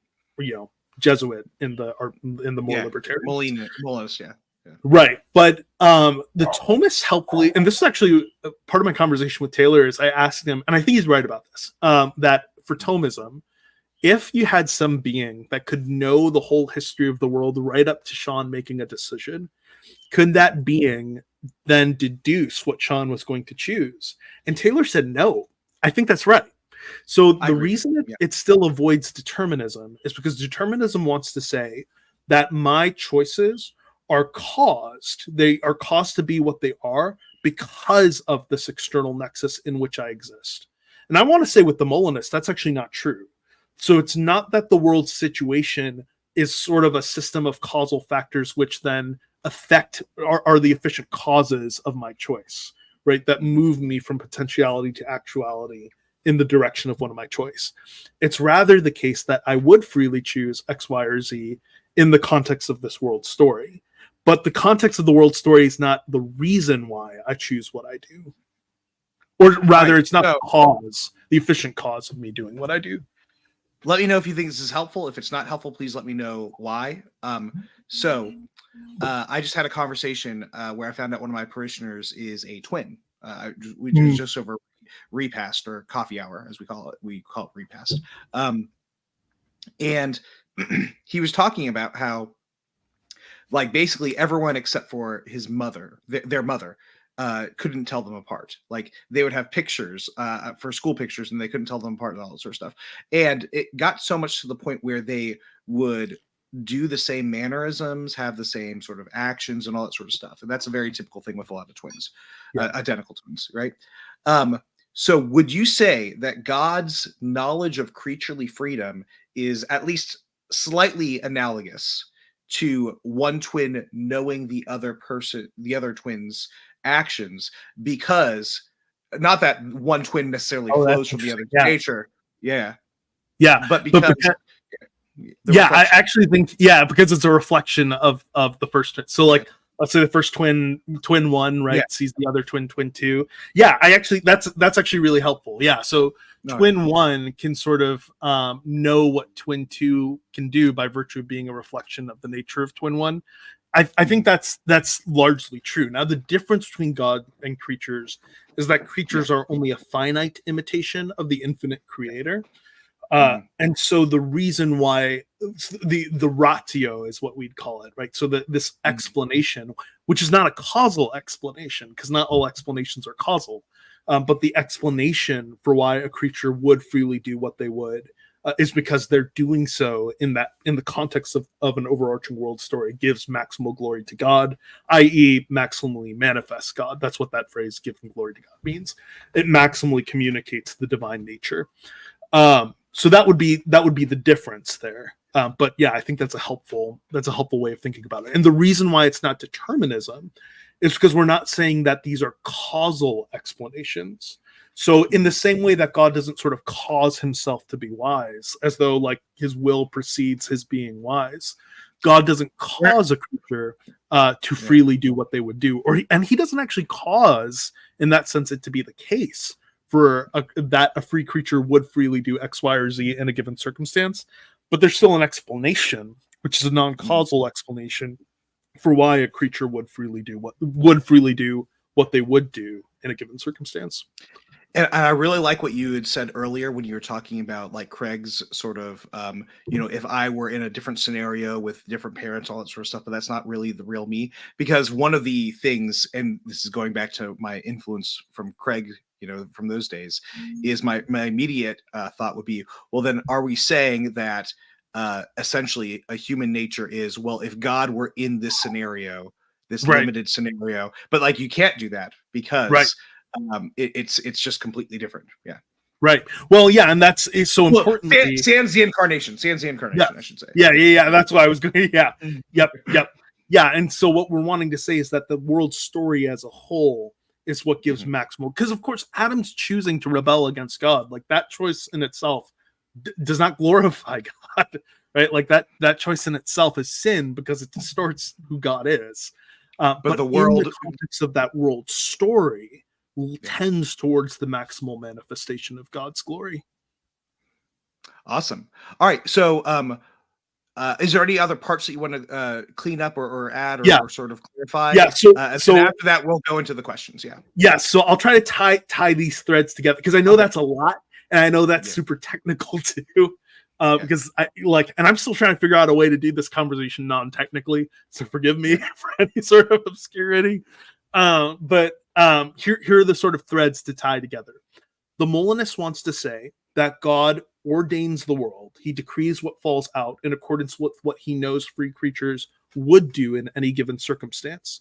Jesuit in the more libertarian. Molinism, yeah. Right. But the Thomas helpfully, and this is actually part of my conversation with Taylor, is I asked him, and I think he's right about this, that for Thomism, if you had some being that could know the whole history of the world right up to Sean making a decision, could that being then deduce what Sean was going to choose? And Taylor said no. I think that's right. So the reason it still avoids determinism is because determinism wants to say that my choices are caused. They are caused to be what they are because of this external nexus in which I exist. And I want to say with the Molinists, that's actually not true. So it's not that the world situation is sort of a system of causal factors which then affect are the efficient causes of my choice, right? That move me from potentiality to actuality in the direction of one of my choice. It's rather the case that I would freely choose X, Y, or Z in the context of this world story. But the context of the world story is not the reason why I choose what I do. Or rather, it's not the efficient cause of me doing what I do. Let me know if you think this is helpful. If it's not helpful, please let me know why. I just had a conversation where I found out one of my parishioners is a twin. We just over repast or coffee hour, as we call it. We call it repast. And he was talking about how, like, basically everyone except for his mother, their mother, couldn't tell them apart. Like, they would have pictures for school pictures and they couldn't tell them apart and all that sort of stuff. And it got so much to the point where they would do the same mannerisms, have the same sort of actions and all that sort of stuff. And that's a very typical thing with a lot of twins, identical twins, right? So would you say that God's knowledge of creaturely freedom is at least slightly analogous to one twin knowing the other twin's actions, because not that one twin necessarily flows from the other nature, but because I actually think because it's a reflection of the first twin. So like let's say the first twin one, right, sees the other twin two. That's actually really helpful. So twin one can sort of know what twin two can do by virtue of being a reflection of the nature of twin one. I think that's largely true. Now, the difference between God and creatures is that creatures are only a finite imitation of the infinite creator. And so the reason why the ratio is what we'd call it, right? So this explanation, which is not a causal explanation, because not all explanations are causal, but the explanation for why a creature would freely do what they would is because they're doing so in the context of an overarching world story gives maximal glory to God, i.e. maximally manifests God. That's what that phrase "giving glory to God" means. It maximally communicates the divine nature. So that would be the difference there. But I think that's a helpful way of thinking about it. And the reason why it's not determinism is because we're not saying that these are causal explanations. So in the same way that God doesn't sort of cause himself to be wise, as though like his will precedes his being wise, God doesn't cause a creature to freely do what they would do, and he doesn't actually cause, in that sense, it to be the case for that a free creature would freely do X, Y, or Z in a given circumstance. But there's still an explanation, which is a non-causal explanation for why a creature would freely do what they would do in a given circumstance. And I really like what you had said earlier when you were talking about like Craig's sort of, if I were in a different scenario with different parents, all that sort of stuff, but that's not really the real me. Because one of the things, and this is going back to my influence from Craig, from those days, is my immediate thought would be, well, then are we saying that essentially a human nature is, well, if God were in this scenario, this Right. limited scenario, but like you can't do that because Right. it's just completely different. Yeah. Right. Well, yeah, and that's so Well, importantly. sans the incarnation. Sans the incarnation, I should say. Yeah. That's what I was going. Yeah. Yep. Yeah. And so what we're wanting to say is that the world story as a whole is what gives maximal. Because of course, Adam's choosing to rebel against God. Like that choice in itself does not glorify God. Right. Like that choice in itself is sin because it distorts who God is. But the world, in the context of that world story, tends towards the maximal manifestation of God's glory. Awesome. All right. So, is there any other parts that you want to clean up or add or sort of clarify? Yeah. So after that, we'll go into the questions. Yeah. Yeah. So I'll try to tie these threads together because I know that's a lot, and I know that's super technical too. Because and I'm still trying to figure out a way to do this conversation non-technically. So forgive me for any sort of obscurity. But here are the sort of threads to tie together. The Molinist wants to say that God ordains the world. He decrees what falls out in accordance with what he knows free creatures would do in any given circumstance.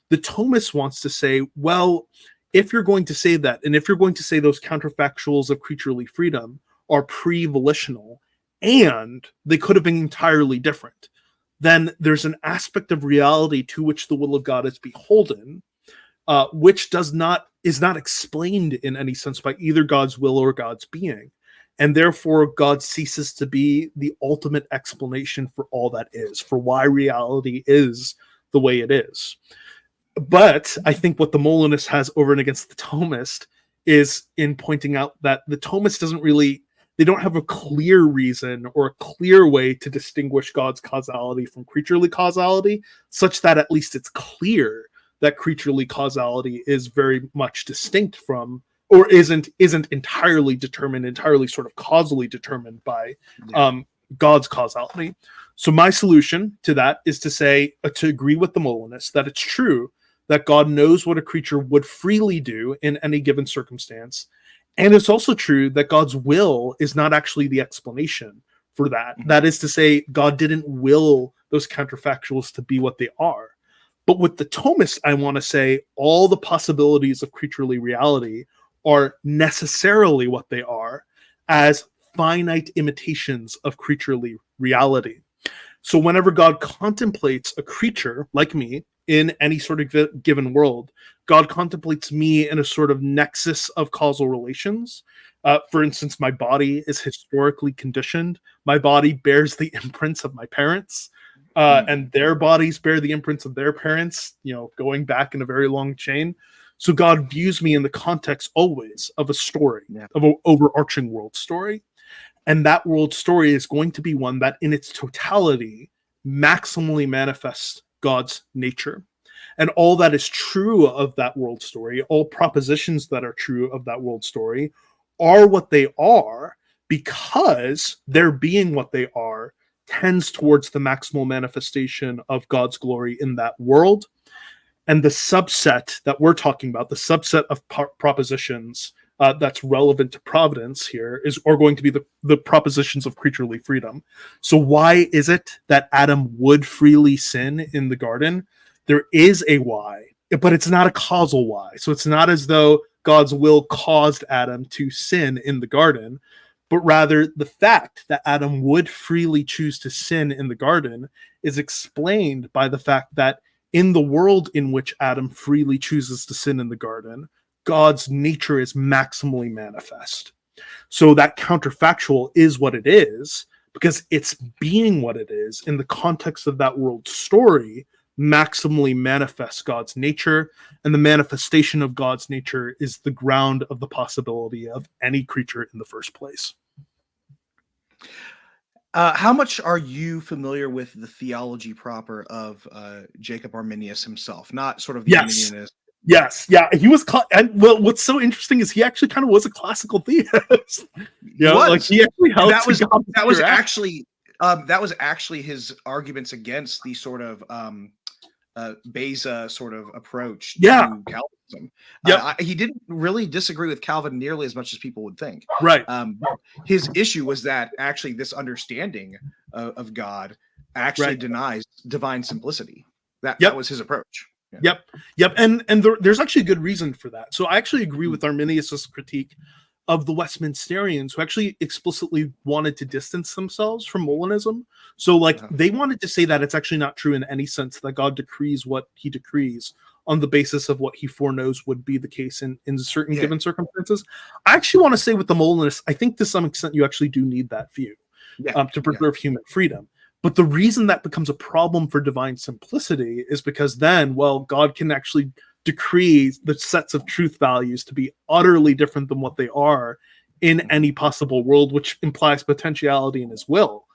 The Thomist wants to say, well, if you're going to say that, and if you're going to say those counterfactuals of creaturely freedom are pre-volitional, and they could have been entirely different, then there's an aspect of reality to which the will of God is beholden, which is not explained in any sense by either God's will or God's being. And therefore, God ceases to be the ultimate explanation for all that is, for why reality is the way it is. But I think what the Molinist has over and against the Thomist is in pointing out that the Thomist they don't have a clear reason or a clear way to distinguish God's causality from creaturely causality, such that at least it's clear that creaturely causality is very much distinct from, or isn't entirely sort of causally determined by God's causality. So my solution to that is to say, to agree with the Molinists, that it's true that God knows what a creature would freely do in any given circumstance. And it's also true that God's will is not actually the explanation for that. That is to say, God didn't will those counterfactuals to be what they are. But with the Thomist, I want to say all the possibilities of creaturely reality are necessarily what they are as finite imitations of creaturely reality. So whenever God contemplates a creature like me in any sort of given world, God contemplates me in a sort of nexus of causal relations. For instance, my body is historically conditioned. My body bears the imprints of my parents, and their bodies bear the imprints of their parents, going back in a very long chain. So God views me in the context always of a story, of an overarching world story. And that world story is going to be one that in its totality maximally manifests God's nature. And all that is true of that world story, all propositions that are true of that world story, are what they are because their being what they are tends towards the maximal manifestation of God's glory in that world. And the subset that we're talking about, the subset of propositions that's relevant to providence here are going to be the propositions of creaturely freedom. So why is it that Adam would freely sin in the garden? There is a why, but it's not a causal why. So it's not as though God's will caused Adam to sin in the garden, but rather the fact that Adam would freely choose to sin in the garden is explained by the fact that in the world in which Adam freely chooses to sin in the garden, God's nature is maximally manifest. So that counterfactual is what it is because it's being what it is in the context of that world story maximally manifests God's nature, and the manifestation of God's nature is the ground of the possibility of any creature in the first place. How much are you familiar with the theology proper of Jacob Arminius himself? Not sort of the Arminianist. Yes, yeah, he was. And well, what's so interesting is he actually kind of was a classical theist. He actually helped. That was actually his arguments against the sort of Beza sort of approach to Calvinism. He didn't really disagree with Calvin nearly as much as people would think. Right. His issue was that actually this understanding of God actually denies divine simplicity. That was his approach. Yep. And there's actually a good reason for that. So I actually agree with Arminius' critique of the Westminsterians, who actually explicitly wanted to distance themselves from Molinism. So like they wanted to say that it's actually not true in any sense that God decrees what he decrees on the basis of what he foreknows would be the case in certain given circumstances. I actually want to say with the Molinists, I think to some extent you actually do need that view to preserve human freedom. But the reason that becomes a problem for divine simplicity is because then, well, God can actually decree the sets of truth values to be utterly different than what they are in any possible world, which implies potentiality in his will.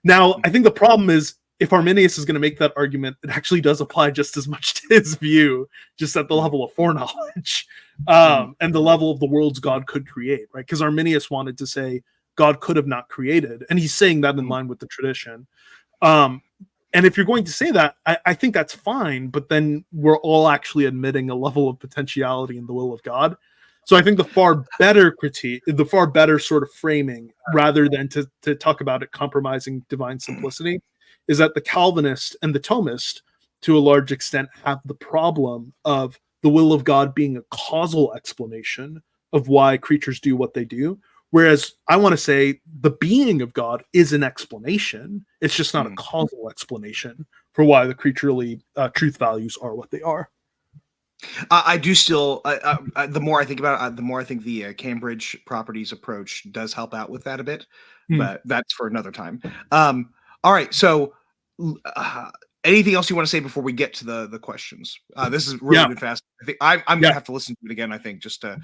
Now, I think the problem is if Arminius is going to make that argument, it actually does apply just as much to his view, just at the level of foreknowledge and the level of the worlds God could create, right? Because Arminius wanted to say God could have not created, and he's saying that in line with the tradition. And if you're going to say that, I think that's fine, but then we're all actually admitting a level of potentiality in the will of God. So I think the far better critique, the far better sort of framing, rather than to talk about it compromising divine simplicity, is that the Calvinist and the Thomist, to a large extent, have the problem of the will of God being a causal explanation of why creatures do what they do. Whereas I want to say the being of God is an explanation. It's just not a causal explanation for why the creaturely truth values are what they are. I do still, the more I think about it, the more I think the Cambridge properties approach does help out with that a bit, but that's for another time. All right. So anything else you want to say before we get to the questions? This is really been fast. I think I'm going to have to listen to it again, I think, just to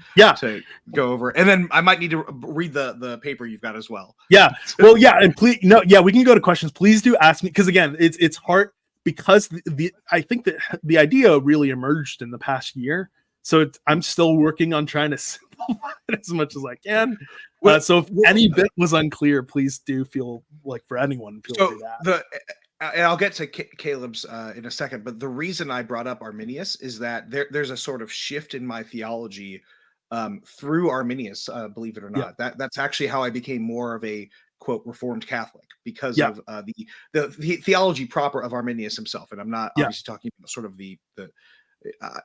go over. And then I might need to read the paper you've got as well. Yeah. Well, yeah. And please, we can go to questions. Please do ask me. Because again, it's hard because I think that the idea really emerged in the past year. So I'm still working on trying to simplify it as much as I can. So if any bit was unclear, please do feel like for anyone, feel free to ask. And I'll get to Caleb's in a second, but the reason I brought up Arminius is that there's a sort of shift in my theology through Arminius, believe it or not. That's actually how I became more of a quote Reformed Catholic because of the theology proper of Arminius himself. And I'm not obviously talking about sort of the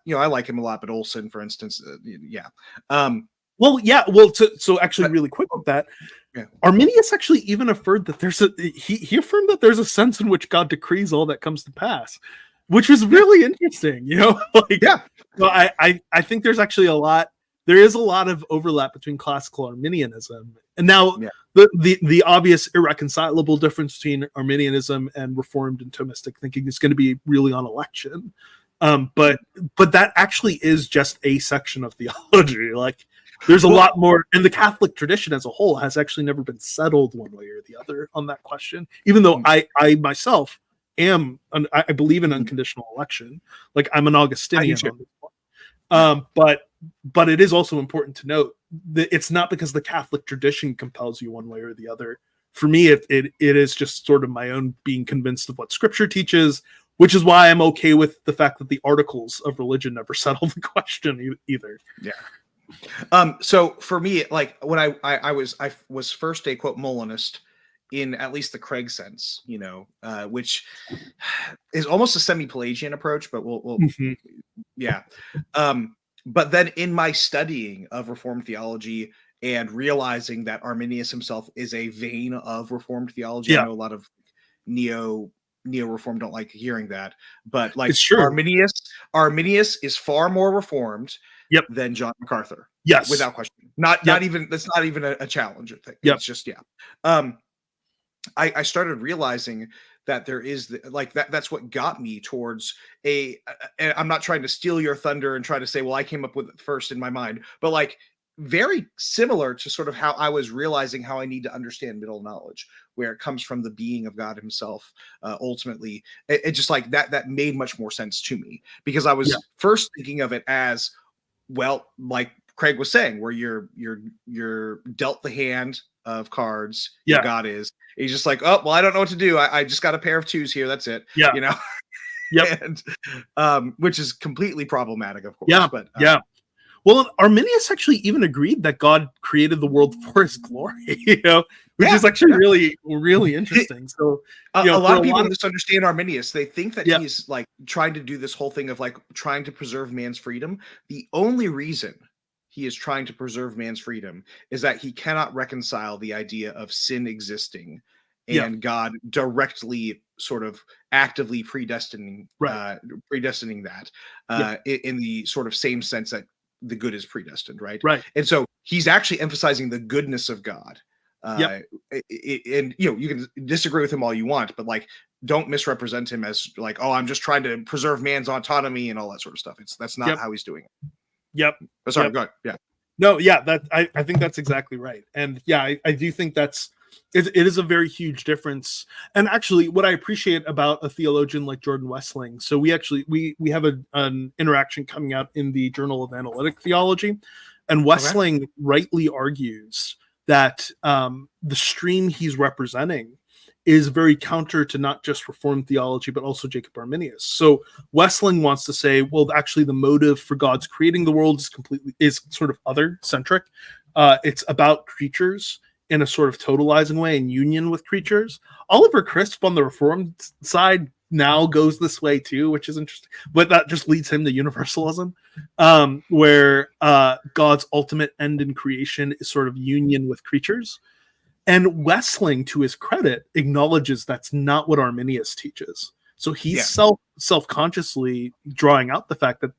I like him a lot, but Olson, for instance, So actually, really quick with that, Arminius actually even affirmed that he affirmed that there's a sense in which God decrees all that comes to pass, which was really interesting. So I think there's actually there is a lot of overlap between classical Arminianism and now the obvious irreconcilable difference between Arminianism and Reformed and Thomistic thinking is going to be really on election. But that actually is just a section of theology. Like there's a lot more, and the Catholic tradition as a whole has actually never been settled one way or the other on that question. Even though I myself I believe in unconditional election. Like I'm an Augustinian on this one. But it is also important to note that it's not because the Catholic tradition compels you one way or the other. For me, it is just sort of my own being convinced of what Scripture teaches, which is why I'm okay with the fact that the articles of religion never settle the question either. Yeah. So for me, like when I was first a quote Molinist in at least the Craig sense, which is almost a semi-Pelagian approach, but we'll but then in my studying of Reformed theology and realizing that Arminius himself is a vein of Reformed theology, I know a lot of neo-Reformed don't like hearing that, but like Arminius is far more Reformed than John MacArthur. Yes, without question. Not even that's not even a challenge thing. It's just I started realizing that there is that's what got me towards and I'm not trying to steal your thunder and try to say, well, I came up with it first in my mind, but like very similar to sort of how I was realizing how I need to understand middle knowledge, where it comes from the being of God himself. Ultimately, it just like that made much more sense to me because I was first thinking of it as, well, like Craig was saying, where you're dealt the hand of cards. God is. He's just like, oh, well, I don't know what to do. I just got a pair of twos here. That's it. And which is completely problematic, of course. Well, Arminius actually even agreed that God created the world for his glory. which Yeah, is actually yeah. really, really interesting. So, A, you know, a for lot a of people lot of misunderstand Arminius. They think that yeah, he's like trying to do this whole thing of like trying to preserve man's freedom. The only reason he is trying to preserve man's freedom is that he cannot reconcile the idea of sin existing yeah, and God directly sort of actively right, predestining that yeah, in the sort of same sense that the good is predestined, right? right, And so he's actually emphasizing the goodness of God. yep, Uh, and you know, you can disagree with him all you want, but like, don't misrepresent him as like, oh, I'm just trying to preserve man's autonomy and all that sort of stuff. That's not yep, how he's doing it. yep, But sorry, yep. go ahead. Yeah. No, yeah, that I think that's exactly right. And yeah, I do think it is a very huge difference. And actually, what I appreciate about a theologian like Jordan Wessling, so we have an interaction coming out in the Journal of Analytic Theology, and Okay. Wessling rightly argues that the stream he's representing is very counter to not just Reformed theology but also Jacob Arminius. So Wessling wants to say, well, actually, the motive for God's creating the world is sort of other centric. It's about creatures in a sort of totalizing way in union with creatures. Oliver Crisp on the Reformed side now goes this way too, which is interesting. But that just leads him to universalism, where God's ultimate end in creation is sort of union with creatures. And Wessling, to his credit, acknowledges that's not what Arminius teaches. So he's Yeah. self-consciously drawing out the fact that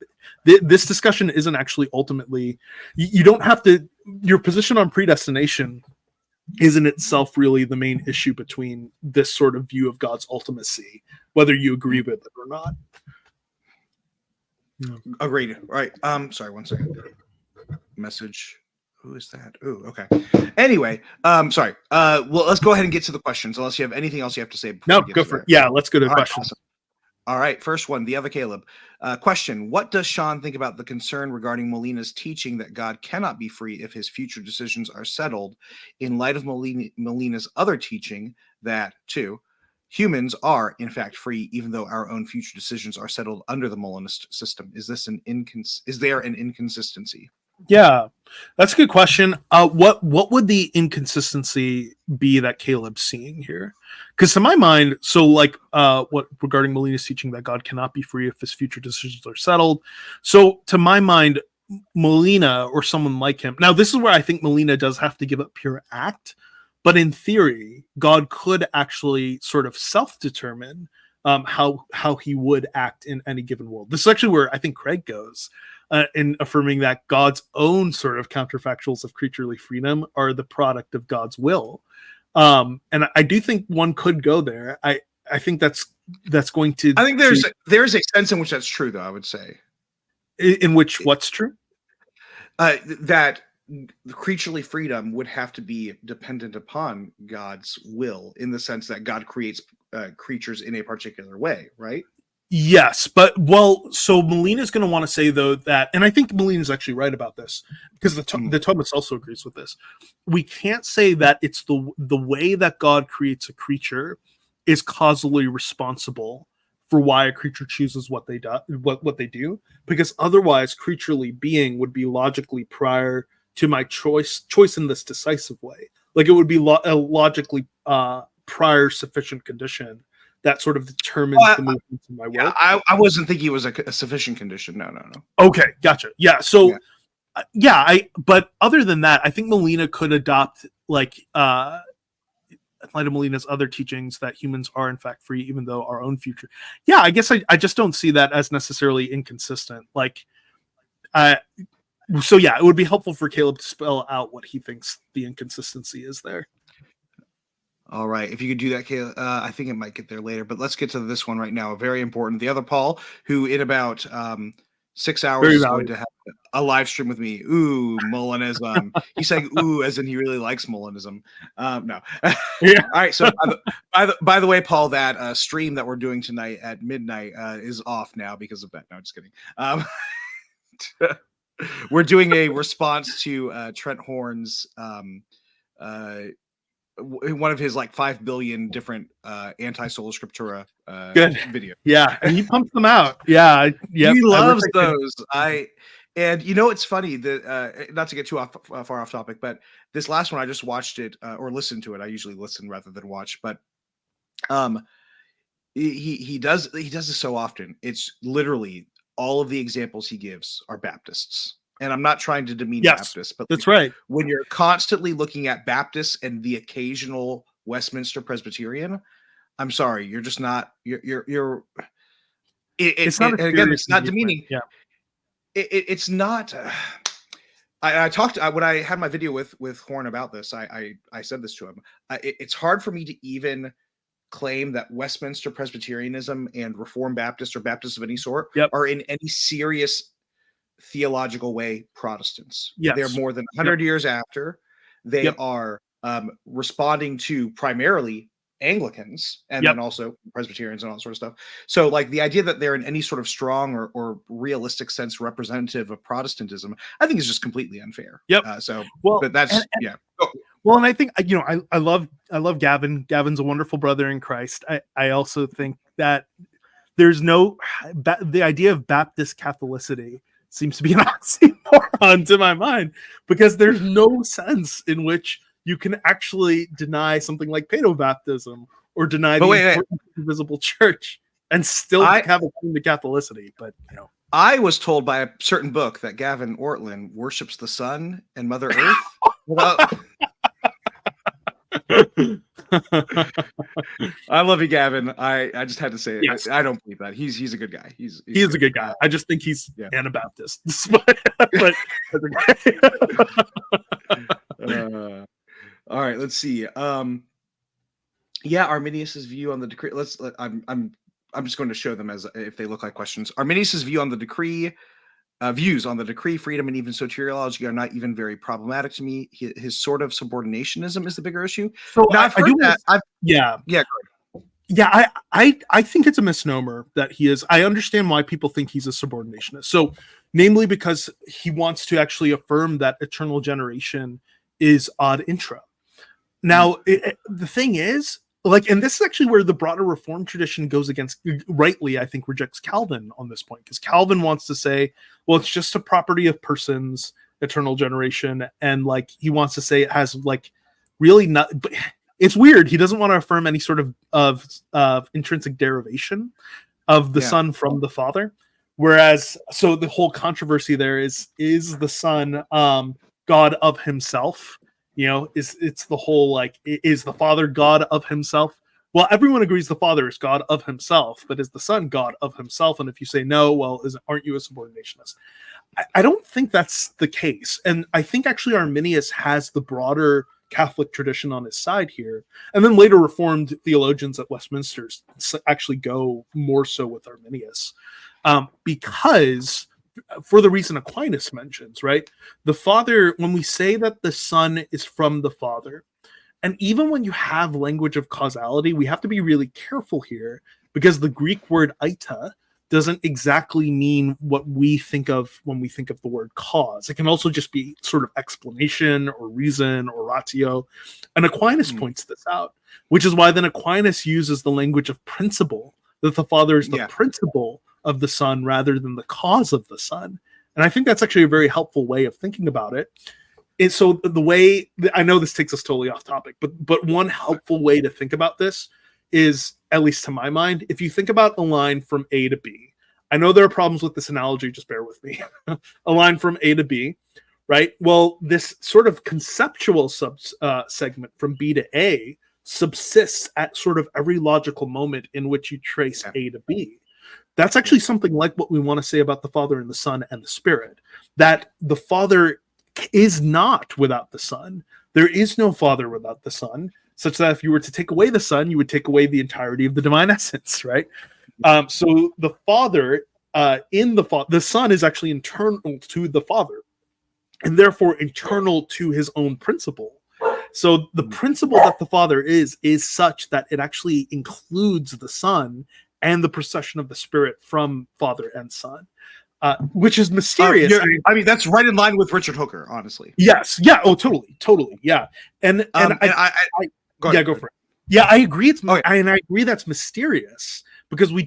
this discussion isn't actually ultimately, you don't have to, your position on predestination isn't itself really the main issue between this sort of view of God's ultimacy, whether you agree with it or not. Yeah. Agreed. All right. Sorry, one second. Message. Who is that? Oh, okay. Anyway, sorry. Well, let's go ahead and get to the questions, unless you have anything else you have to say before No, we get go to for it. that. Yeah, let's go to the All right, questions. awesome. All right, first one, the other Caleb. Question: what does Sean think about the concern regarding Molina's teaching that God cannot be free if his future decisions are settled, in light of Molina's other teaching that, too, humans are, in fact, free, even though our own future decisions are settled under the Molinist system? Is there an inconsistency? Yeah, that's a good question. What would the inconsistency be that Caleb's seeing here? Because to my mind, so like what regarding Molina's teaching that God cannot be free if his future decisions are settled. So to my mind, Molina or someone like him. Now, this is where I think Molina does have to give up pure act, but in theory, God could actually sort of self-determine how he would act in any given world. This is actually where I think Craig goes. In affirming that God's own sort of counterfactuals of creaturely freedom are the product of God's will. And I do think one could go there. I think that's going to. I think there's a sense in which that's true, though. I would say in which what's true. That creaturely freedom would have to be dependent upon God's will, in the sense that God creates creatures in a particular way, right? Yes, but so Molina's going to want to say though that, and I think Molina's actually right about this because the Thomas also agrees with this. We can't say that it's the way that God creates a creature is causally responsible for why a creature chooses what they do, what they do, because otherwise, creaturely being would be logically prior to my choice in this decisive way. Like it would be a logically prior sufficient condition that sort of determines the movements in my work. Yeah, I wasn't thinking it was a sufficient condition. No. Okay, gotcha. Yeah, so but other than that, I think Molina could adopt like light of Molina's other teachings that humans are in fact free, even though our own future. Yeah, I guess I just don't see that as necessarily inconsistent. Like, so yeah, it would be helpful for Caleb to spell out what he thinks the inconsistency is there. All right. If you could do that, Caleb, I think it might get there later, but let's get to this one right now. Very important. The other Paul, who in about 6 hours is going to have a live stream with me. Ooh, Molinism. He's saying ooh as in he really likes Molinism. No. Yeah. All right. So by the way, Paul, that stream that we're doing tonight at midnight is off now because of that. No, just kidding. We're doing a response to Trent Horn's one of his like 5 billion different anti-sola scriptura Good video. Yeah, and he pumps them out. Yeah, he loves those. And you know, it's funny that not to get too far off topic, but this last one I just watched it or listened to it. I usually listen rather than watch, but um, he does this so often. It's literally all of the examples he gives are Baptists, and I'm not trying to demean Yes, Baptists, but that's right. when you're constantly looking at Baptists and the occasional Westminster Presbyterian, I'm sorry, you're just not. You're. It's not and again, it's not engagement. demeaning. Yeah. It's not. I talked when I had my video with Horn about this. I said this to him. It's hard for me to even claim that Westminster Presbyterianism and Reformed Baptist or Baptists of any sort are in any serious theological way Protestants. Yes. They're more than 100 years after. They are responding to primarily Anglicans and then also Presbyterians and all that sort of stuff. So like the idea that they're in any sort of strong or realistic sense representative of Protestantism, I think is just completely unfair. But that's Well, and I think, you know, I love Gavin. Gavin's a wonderful brother in Christ. I also think that there's the idea of Baptist Catholicity seems to be an oxymoron to my mind, because there's no sense in which you can actually deny something like paedobaptism or deny the invisible church and still have a claim to Catholicity. But, you know, I was told by a certain book that Gavin Ortlund worships the sun and Mother Earth. I love you, Gavin. I just had to say it. Yes. I don't believe that. He's a good guy. He's a good guy. I just think he's Anabaptist. but all right, let's see. Arminius's view on the decree. I'm just going to show them as if they look like questions. Arminius's view on the decree, views on the decree, freedom, and even soteriology are not even very problematic to me. His sort of subordinationism is the bigger issue. So now, I've heard that. I think it's a misnomer that he is. I understand why people think he's a subordinationist. So, namely because he wants to actually affirm that eternal generation is ad intra. Now, the thing is, like, and this is actually where the broader Reformed tradition goes against, rightly, I think, rejects Calvin on this point, because Calvin wants to say, well, it's just a property of persons, eternal generation, and like he wants to say it has like really not. But it's weird. He doesn't want to affirm any sort of intrinsic derivation of the Son from the Father. Whereas, so the whole controversy there is the Son God of himself? You know, it's the whole like, is the Father God of himself? Well, everyone agrees the Father is God of himself, but is the Son God of himself? And if you say no, well, aren't you a subordinationist? I don't think that's the case. And I think actually Arminius has the broader Catholic tradition on his side here. And then later Reformed theologians at Westminster actually go more so with Arminius. Because for the reason Aquinas mentions, right? The Father, when we say that the Son is from the Father, and even when you have language of causality, we have to be really careful here, because the Greek word "ita" doesn't exactly mean what we think of when we think of the word cause. It can also just be sort of explanation or reason or ratio. And Aquinas points this out, which is why then Aquinas uses the language of principle, that the Father is the principle of the Son rather than the cause of the Son. And I think that's actually a very helpful way of thinking about it. And so the way, I know this takes us totally off topic, but one helpful way to think about this is, at least to my mind, if you think about a line from A to B, I know there are problems with this analogy, just bear with me. A line from A to B, right? Well, this sort of conceptual segment from B to A subsists at sort of every logical moment in which you trace A to B. That's actually something like what we want to say about the Father and the Son and the Spirit, that the Father is not without the Son. There is no Father without the Son, such that if you were to take away the Son, you would take away the entirety of the divine essence, right? So the Father the Son is actually internal to the Father, and therefore internal to his own principle. So the principle that the Father is such that it actually includes the Son and the procession of the Spirit from Father and Son, which is mysterious. I mean, that's right in line with Richard Hooker, honestly. Yes. Yeah. Oh, totally. Yeah. And I go for it. Yeah, I agree. Oh, yeah. And I agree that's mysterious because we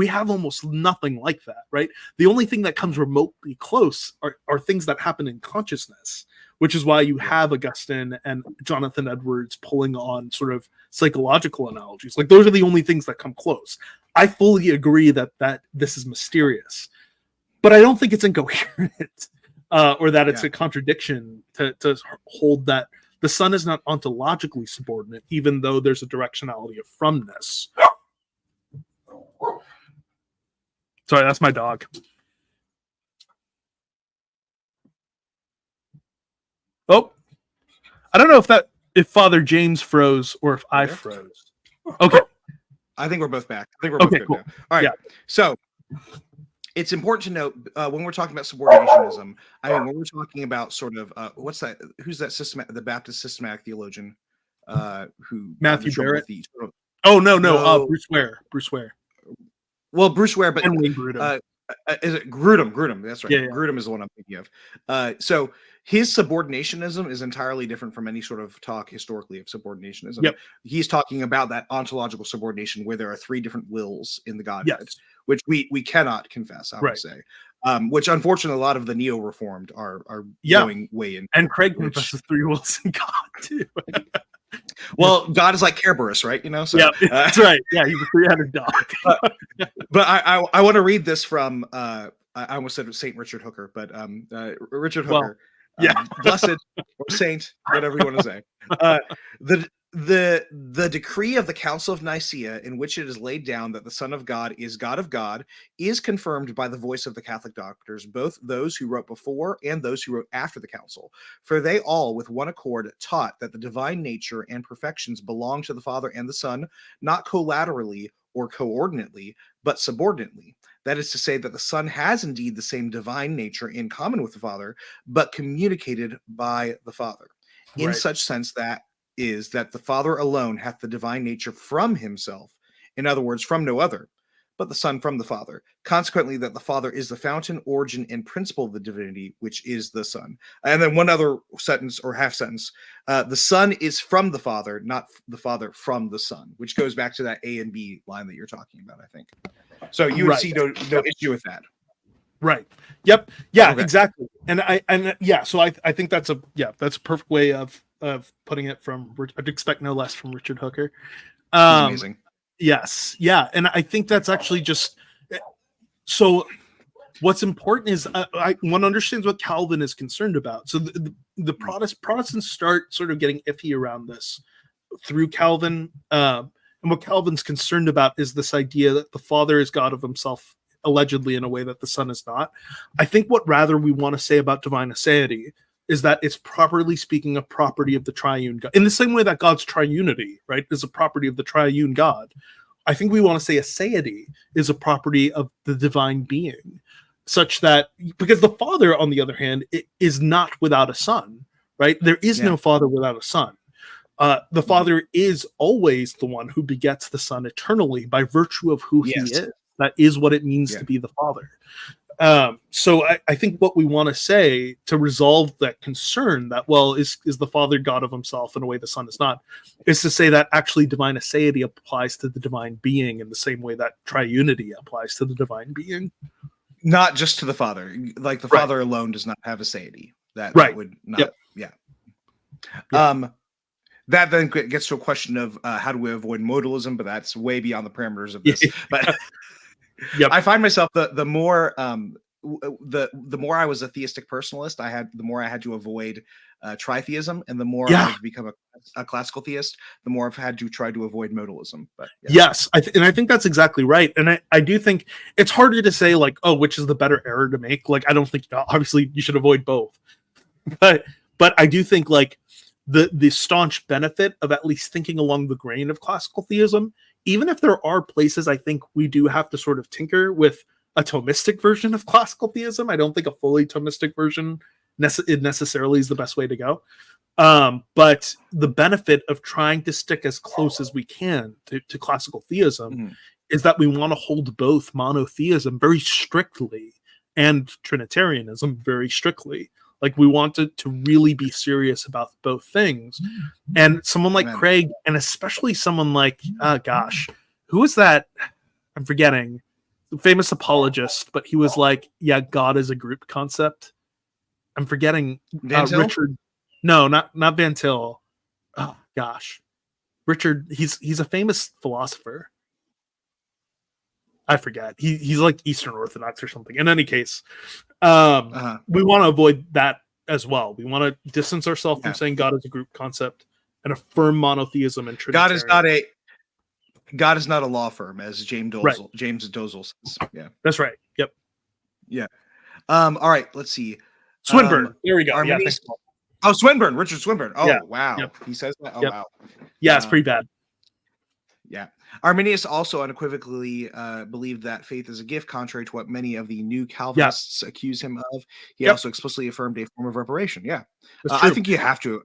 have almost nothing like that, right? The only thing that comes remotely close are things that happen in consciousness, which is why you have Augustine and Jonathan Edwards pulling on sort of psychological analogies. Like those are the only things that come close. I fully agree that this is mysterious, but I don't think it's incoherent or that it's a contradiction to hold that the Son is not ontologically subordinate, even though there's a directionality of fromness. Sorry, that's my dog. Oh, I don't know if Father James froze or if I froze. Okay. I think we're both back. I think we're both good cool. now. All right. Yeah. So it's important to note when we're talking about subordinationism, I mean, when we're talking about sort of what's that? Who's that the Baptist systematic theologian who Matthew Barrett? Sort of, no. Bruce Ware. Well, Bruce Ware, but is it Grudem? Grudem, that's right. Yeah. Grudem is the one I'm thinking of. So his subordinationism is entirely different from any sort of talk historically of subordinationism. Yep. He's talking about that ontological subordination where there are three different wills in the Godhead, which we cannot confess, I would say. Which unfortunately a lot of the neo-reformed are going way in. And Craig confesses three wills in God too. Well, God is like Kerberos, right? You know, so that's right. Yeah, he's a three-headed dog. But I want to read this from I almost said Saint Richard Hooker, but Richard Hooker, blessed or saint, whatever you want to say. The decree of the Council of Nicaea, in which it is laid down that the Son of God is God of God, is confirmed by the voice of the Catholic doctors, both those who wrote before and those who wrote after the Council. For they all, with one accord, taught that the divine nature and perfections belong to the Father and the Son, not collaterally or coordinately, but subordinately. That is to say that the Son has indeed the same divine nature in common with the Father, but communicated by the Father. In such sense that the Father alone hath the divine nature from himself, in other words, from no other, but the Son from the Father. Consequently, that the Father is the fountain, origin, and principle of the divinity, which is the Son. And then one other sentence or half sentence, the Son is from the Father, not the Father from the Son, which goes back to that A and B line that you're talking about, I think. So you would see no issue with that. Right. Yep. Yeah, exactly. And so I think that's a perfect way of putting it from, I'd expect no less from Richard Hooker. He's amazing. Yes. Yeah. And I think that's actually just, so what's important is one understands what Calvin is concerned about. So the Protestants start sort of getting iffy around this through Calvin. And what Calvin's concerned about is this idea that the Father is God of himself, allegedly in a way that the Son is not. I think what rather we want to say about divine aseity is that it's properly speaking a property of the triune God. In the same way that God's triunity, right, is a property of the triune God, I think we want to say aseity is a property of the divine being, such that, because the Father, on the other hand, is not without a Son, right? There is no Father without a Son. The Father is always the one who begets the Son eternally by virtue of who he is. That is what it means to be the Father. So I think what we want to say to resolve that concern that, well, is the Father God of himself in a way the Son is not, is to say that actually divine aseity applies to the divine being in the same way that triunity applies to the divine being. Not just to the Father. Like the Father alone does not have aseity. That would not, that then gets to a question of how do we avoid modalism, but that's way beyond the parameters of this. But I find myself the more I was a theistic personalist, the more I had to avoid tritheism, and the more I've become a classical theist, the more I've had to try to avoid modalism. But yes, I think that's exactly right. And I do think it's harder to say like, oh, which is the better error to make. Like, I don't think obviously you should avoid both, but I do think like the staunch benefit of at least thinking along the grain of classical theism, even if there are places I think we do have to sort of tinker with a Thomistic version of classical theism. I don't think a fully Thomistic version necessarily is the best way to go. But the benefit of trying to stick as close as we can to classical theism is that we want to hold both monotheism very strictly and Trinitarianism very strictly. Like we wanted to really be serious about both things. And someone like Amen. Craig, and especially someone like, who was that? I'm forgetting. Famous apologist, but he was like, yeah, God is a group concept. I'm forgetting. Van Til? Richard. No, not Van Til. Oh gosh. Richard, he's a famous philosopher. I forget. He's like Eastern Orthodox or something. In any case, we want to avoid that as well. We want to distance ourselves from saying God is a group concept and affirm monotheism and Trinitarian. God is not a law firm, as James Dozel says. Yeah, that's right. Yep. Yeah. All right. Let's see. Swinburne. There we go. Swinburne. Richard Swinburne. Oh, yeah. Wow. Yep. He says that. Oh, yep. Wow. Yeah, it's pretty bad. Yeah. Arminius also unequivocally believed that faith is a gift, contrary to what many of the new Calvinists accuse him of. He also explicitly affirmed a form of reparation. Yeah. I think you have to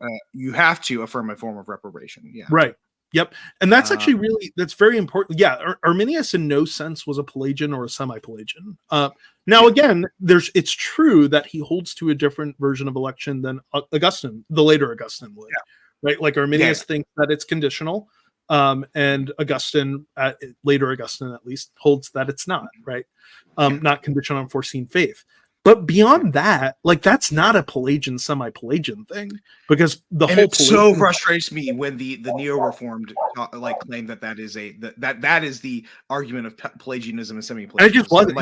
affirm a form of reparation. Yeah. Right. Yep. And that's actually that's very important. Yeah. Arminius in no sense was a Pelagian or a semi-Pelagian. Now, again, it's true that he holds to a different version of election than Augustine, the later Augustine would. Yeah. Right. Like Arminius thinks that it's conditional. And Augustine, later Augustine at least, holds that it's not, right? Not conditional on foreseen faith. But beyond that, like that's not a Pelagian, semi-Pelagian thing, because it so frustrates me when the neo-reformed like claim that is that is the argument of Pelagianism and semi-Pelagianism. It just wasn't,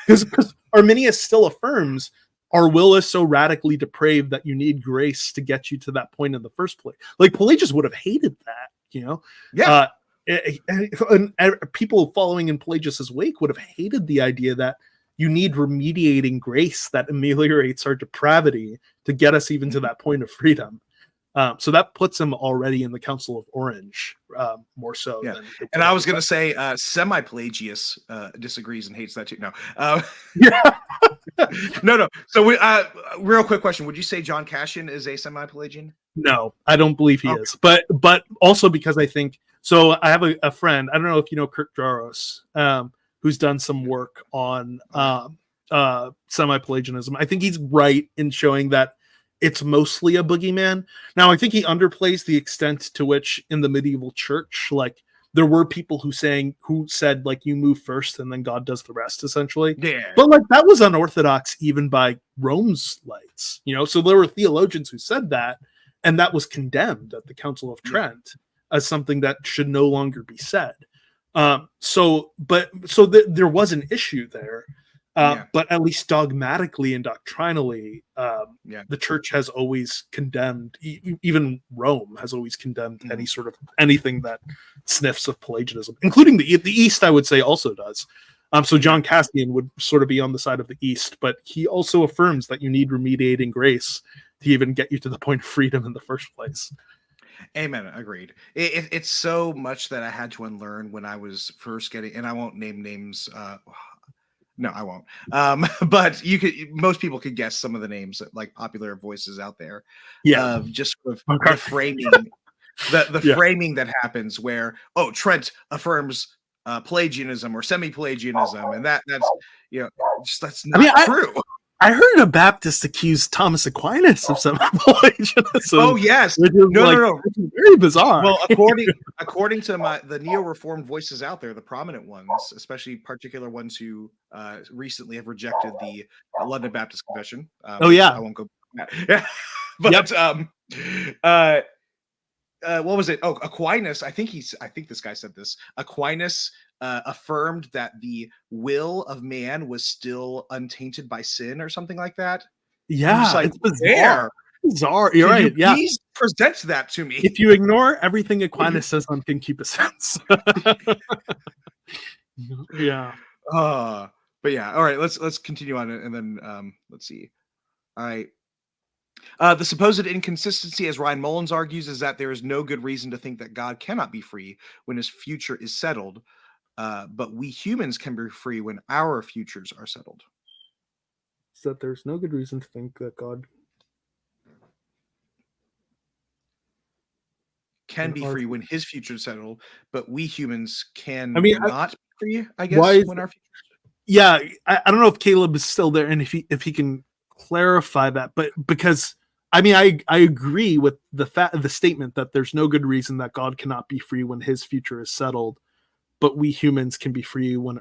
because Arminius still affirms our will is so radically depraved that you need grace to get you to that point in the first place. Like Pelagius would have hated that, you know? Yeah. And people following in Pelagius's wake would have hated the idea that you need remediating grace that ameliorates our depravity to get us even to that point of freedom. So that puts him already in the Council of Orange, more so. Yeah. And I was going to say semi-Pelagius disagrees and hates that too. No. No. So real quick question. Would you say John Cassian is a semi-Pelagian? No, I don't believe he is. But also because I think, so I have a friend, I don't know if you know Kirk Jaros, who's done some work on semi-Pelagianism. I think he's right in showing that it's mostly a boogeyman. Now, I think he underplays the extent to which in the medieval church, like there were people who said like you move first and then God does the rest, essentially. Yeah. But like that was unorthodox even by Rome's lights, you know. So there were theologians who said that, and that was condemned at the Council of Trent as something that should no longer be said. So there was an issue there. But at least dogmatically and doctrinally, the church has always condemned, even Rome has always condemned anything that sniffs of Pelagianism, including the East, I would say also does. So John Cassian would sort of be on the side of the East, but he also affirms that you need remediating grace to even get you to the point of freedom in the first place. Amen. Agreed. It's so much that I had to unlearn when I was first getting, and I won't name names. No, I won't. But most people could guess some of the names, like popular voices out there. Yeah. Just with the framing, the framing that happens where, Trent affirms Pelagianism or semi-Pelagianism, and that's that's not true. I heard a Baptist accuse Thomas Aquinas of semi-Pelagianism. Oh yes, no, very bizarre. Well, according to the neo-reformed voices out there, the prominent ones, especially particular ones who recently have rejected the London Baptist Confession. I won't go. Yeah, but what was it? Oh, Aquinas. I think this guy said this. Aquinas affirmed that the will of man was still untainted by sin or something like that. Yeah, like, it's bizarre. You're right. Yeah, please present that to me. If you ignore everything Aquinas says on concupiscence. Yeah. But yeah. All right. Let's continue on it, and then let's see. All right. The supposed inconsistency, as Ryan Mullins argues, is that there is no good reason to think that God cannot be free when his future is settled. But we humans can be free when our futures are settled. So that there's no good reason to think that God can be free when his future is settled, but we humans can not be free, I guess, when our future. Yeah, I don't know if Caleb is still there and if he can clarify that, but because I mean, I agree with the statement that there's no good reason that God cannot be free when his future is settled, but we humans can be free when,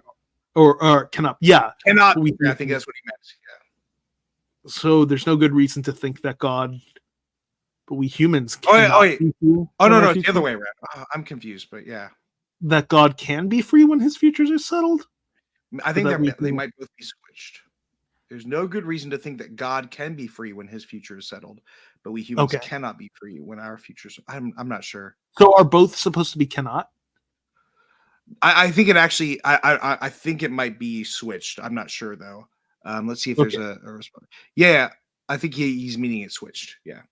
or cannot. Yeah, Cannot. we, I think that's what he meant. Yeah. so there's no good reason to think that God, but we humans Oh, cannot wait. be free Oh, when no, our no, it's the future- other way around. I'm confused, but yeah. that God can be free when his futures are settled. I think that they might both be switched. There's no good reason to think that God can be free when his future is settled, but we humans Okay. cannot be free when our futures. I'm not sure. So are both supposed to be cannot? I think it actually. I think it might be switched. I'm not sure though. Let's see if there's a response. Yeah, I think he's meaning it switched. Yeah.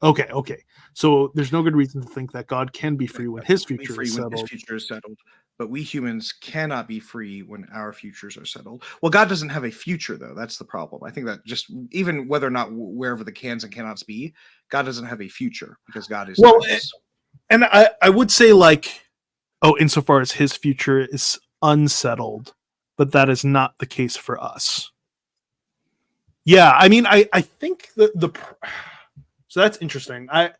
Okay. So there's no good reason to think that God can be free when his Be future free is when settled. his future is settled, but we humans cannot be free when our futures are settled. Well, God doesn't have a future though. That's the problem. I think that just even whether or not wherever the cans and cannots be, God doesn't have a future because God is. Well, and I would say like, oh, insofar as his future is unsettled, but that is not the case for us. Yeah, I mean, I think the so that's interesting. I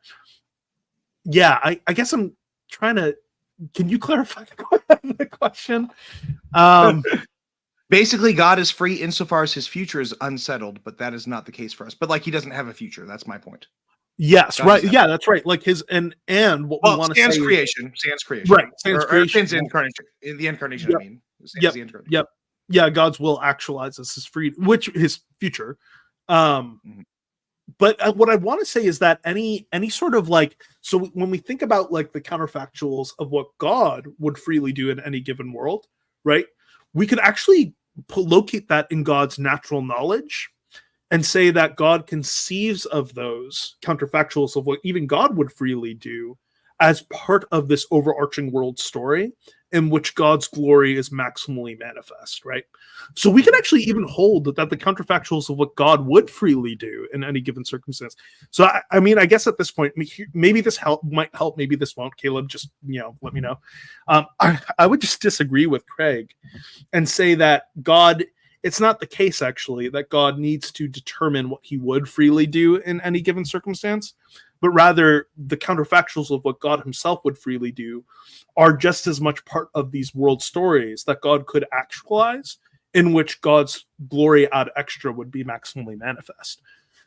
guess I'm trying to. Can you clarify the question? Basically, God is free insofar as his future is unsettled, but that is not the case for us. But like, he doesn't have a future. That's my point. Yes, God right. Yeah, that's right. Like his and what we want to say. Sans creation, right? Sans creation, sans incarnation. In the incarnation, yep. I mean. Yep. Yeah, God's will actualizes his free, which his future. But what I want to say is that any sort of like, so when we think about like the counterfactuals of what God would freely do in any given world, right? We could actually locate that in God's natural knowledge and say that God conceives of those counterfactuals of what even God would freely do as part of this overarching world story in which God's glory is maximally manifest, right? So we can actually even hold that the counterfactuals of what God would freely do in any given circumstance. So I mean, I guess at this point, maybe this might help, maybe this won't. Caleb, just let me know. I would just disagree with Craig and say that God. It's not the case, actually, that God needs to determine what he would freely do in any given circumstance, but rather the counterfactuals of what God himself would freely do are just as much part of these world stories that God could actualize, in which God's glory ad extra would be maximally manifest.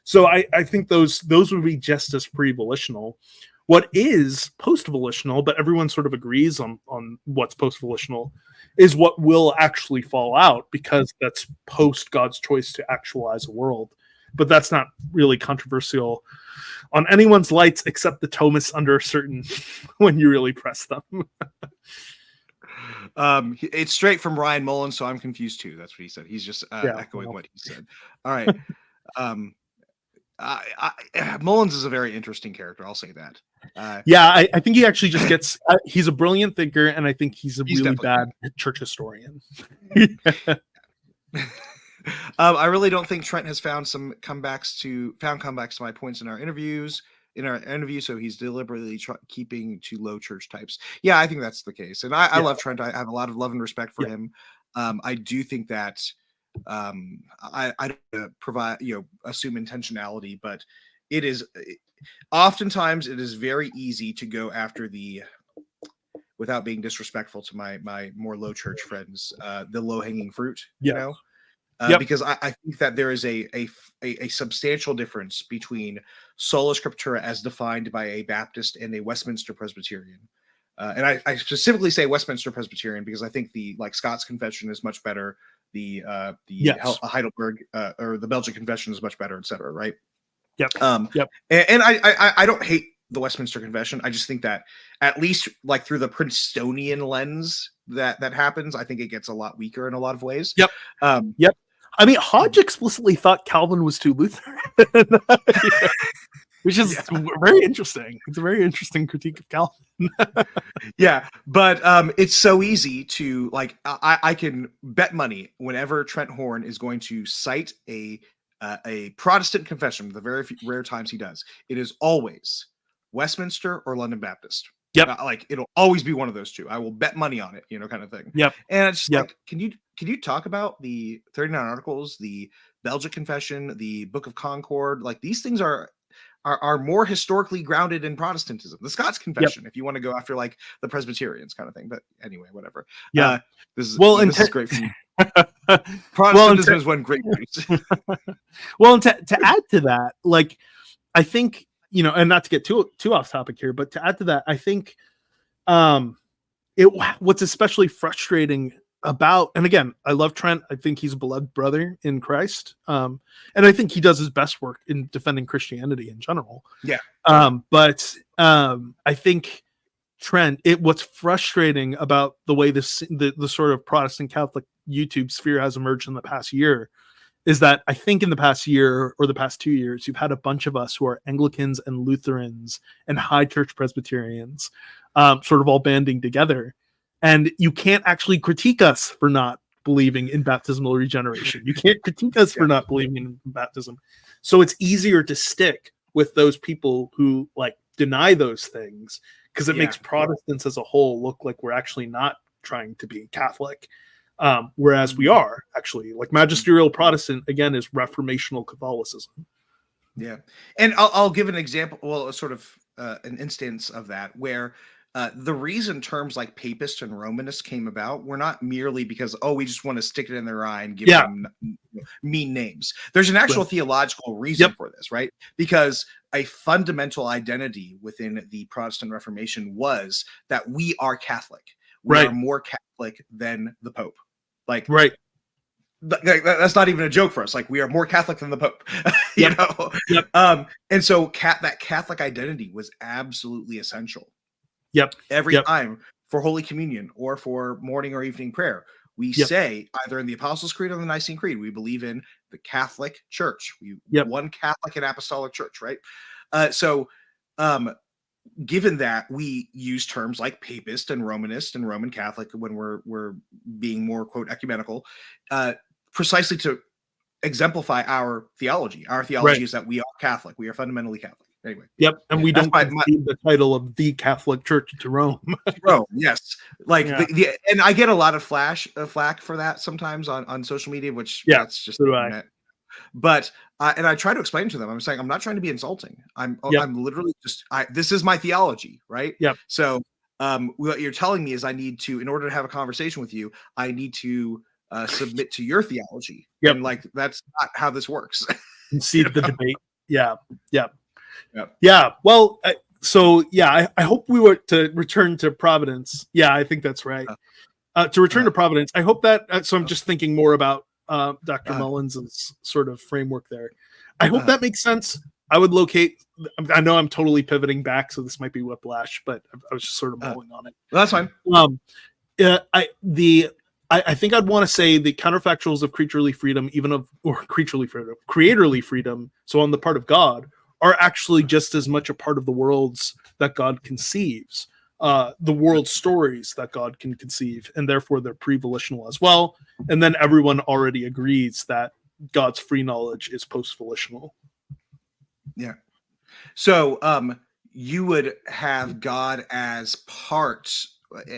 So I think those would be just as pre-volitional. What is post-volitional, but everyone sort of agrees on what's post-volitional, is what will actually fall out, because that's post God's choice to actualize a world. But that's not really controversial on anyone's lights except the Thomists under a certain when you really press them. It's straight from Ryan Mullins, so I'm confused too. That's what he said. He's just echoing what he said. All right. Mullins is a very interesting character. I'll say that. I think he actually just gets. He's a brilliant thinker, and I think he's really bad church historian. I really don't think Trent has found comebacks to my points in our interviews. So he's deliberately keeping to low church types. Yeah, I think that's the case, and I love Trent. I have a lot of love and respect for him. I do think that I don't provide assume intentionality, but it is oftentimes it is very easy to go after without being disrespectful to my more low church friends, the low hanging fruit, because I think that there is a substantial difference between sola scriptura as defined by a Baptist and a Westminster Presbyterian. And I specifically say Westminster Presbyterian because I think the Scots Confession is much better. The Heidelberg or the Belgian Confession is much better, etc. Right? Yep. And I don't hate the Westminster Confession. I just think that at least through the Princetonian lens that happens, I think it gets a lot weaker in a lot of ways. Yep. I mean, Hodge explicitly thought Calvin was too Lutheran, which is very interesting. It's a very interesting critique of Calvin. Yeah, but it's so easy to I can bet money whenever Trent Horn is going to cite a Protestant confession, the very rare times he does, it is always Westminster or London Baptist. Yep. Like it'll always be one of those two. I will bet money on it, kind of thing. Yep. And it's just Yep. like, can you talk about the 39 Articles, the Belgic Confession, the Book of Concord? Like these things are more historically grounded in Protestantism. The Scots Confession, if you want to go after like the Presbyterians kind of thing. But anyway, whatever. Yeah. This is Well, is great for me. Protestantism is one great news. Well, and to add to that, like I think, and not to get too off topic here, but to add to that, I think what's especially frustrating about, and again, I love Trent. I think he's a beloved brother in Christ. And I think he does his best work in defending Christianity in general. Yeah. But I think Trent, what's frustrating about the way the sort of Protestant Catholic YouTube sphere has emerged in the past year is that I think in the past year or the past 2 years, you've had a bunch of us who are Anglicans and Lutherans and high church Presbyterians sort of all banding together. And you can't actually critique us for not believing in baptismal regeneration. You can't critique us for not believing in baptism. So it's easier to stick with those people who like deny those things because it makes Protestants as a whole look like we're actually not trying to be Catholic. Whereas we are actually, like, magisterial Protestant again is reformational Catholicism. Yeah. And I'll give an example, well, sort of an instance of that where the reason terms like papist and Romanist came about were not merely because, we just want to stick it in their eye and give them mean names. There's an actual theological reason for this, right? Because a fundamental identity within the Protestant Reformation was that we are Catholic. We are more Catholic than the Pope. Like, that's not even a joke for us. Like, we are more Catholic than the Pope, you know? And so that Catholic identity was absolutely essential. Every time for Holy Communion or for morning or evening prayer, we say either in the Apostles' Creed or the Nicene Creed, we believe in the Catholic Church. One Catholic and Apostolic Church, right? Given that we use terms like papist and Romanist and Roman Catholic when we're being more, quote, ecumenical, precisely to exemplify our theology. Our theology is that we are Catholic. We are fundamentally Catholic. Anyway. And we don't concede the title of the Catholic Church to Rome. Rome, yes. Like and I get a lot of flack for that sometimes on social media, which that's just but and I try to explain to them, I'm saying I'm not trying to be insulting. I'm literally just this is my theology, right? So what you're telling me is I need to, in order to have a conversation with you, I need to submit to your theology. And like that's not how this works. Concede the debate. Well, I hope we were to return to Providence. I think that's right. To return to Providence, I hope that. So I'm just thinking more about Dr. Mullins' sort of framework there. I hope that makes sense. I would locate. I know I'm totally pivoting back, so this might be whiplash, but I was just sort of mulling on it. That's fine. I think I'd want to say the counterfactuals of creaturely freedom, creatorly freedom. So on the part of God, are actually just as much a part of the worlds that God conceives, the world stories that God can conceive, and therefore they're pre-volitional as well. And then everyone already agrees that God's free knowledge is post-volitional. Yeah. So you would have God as part,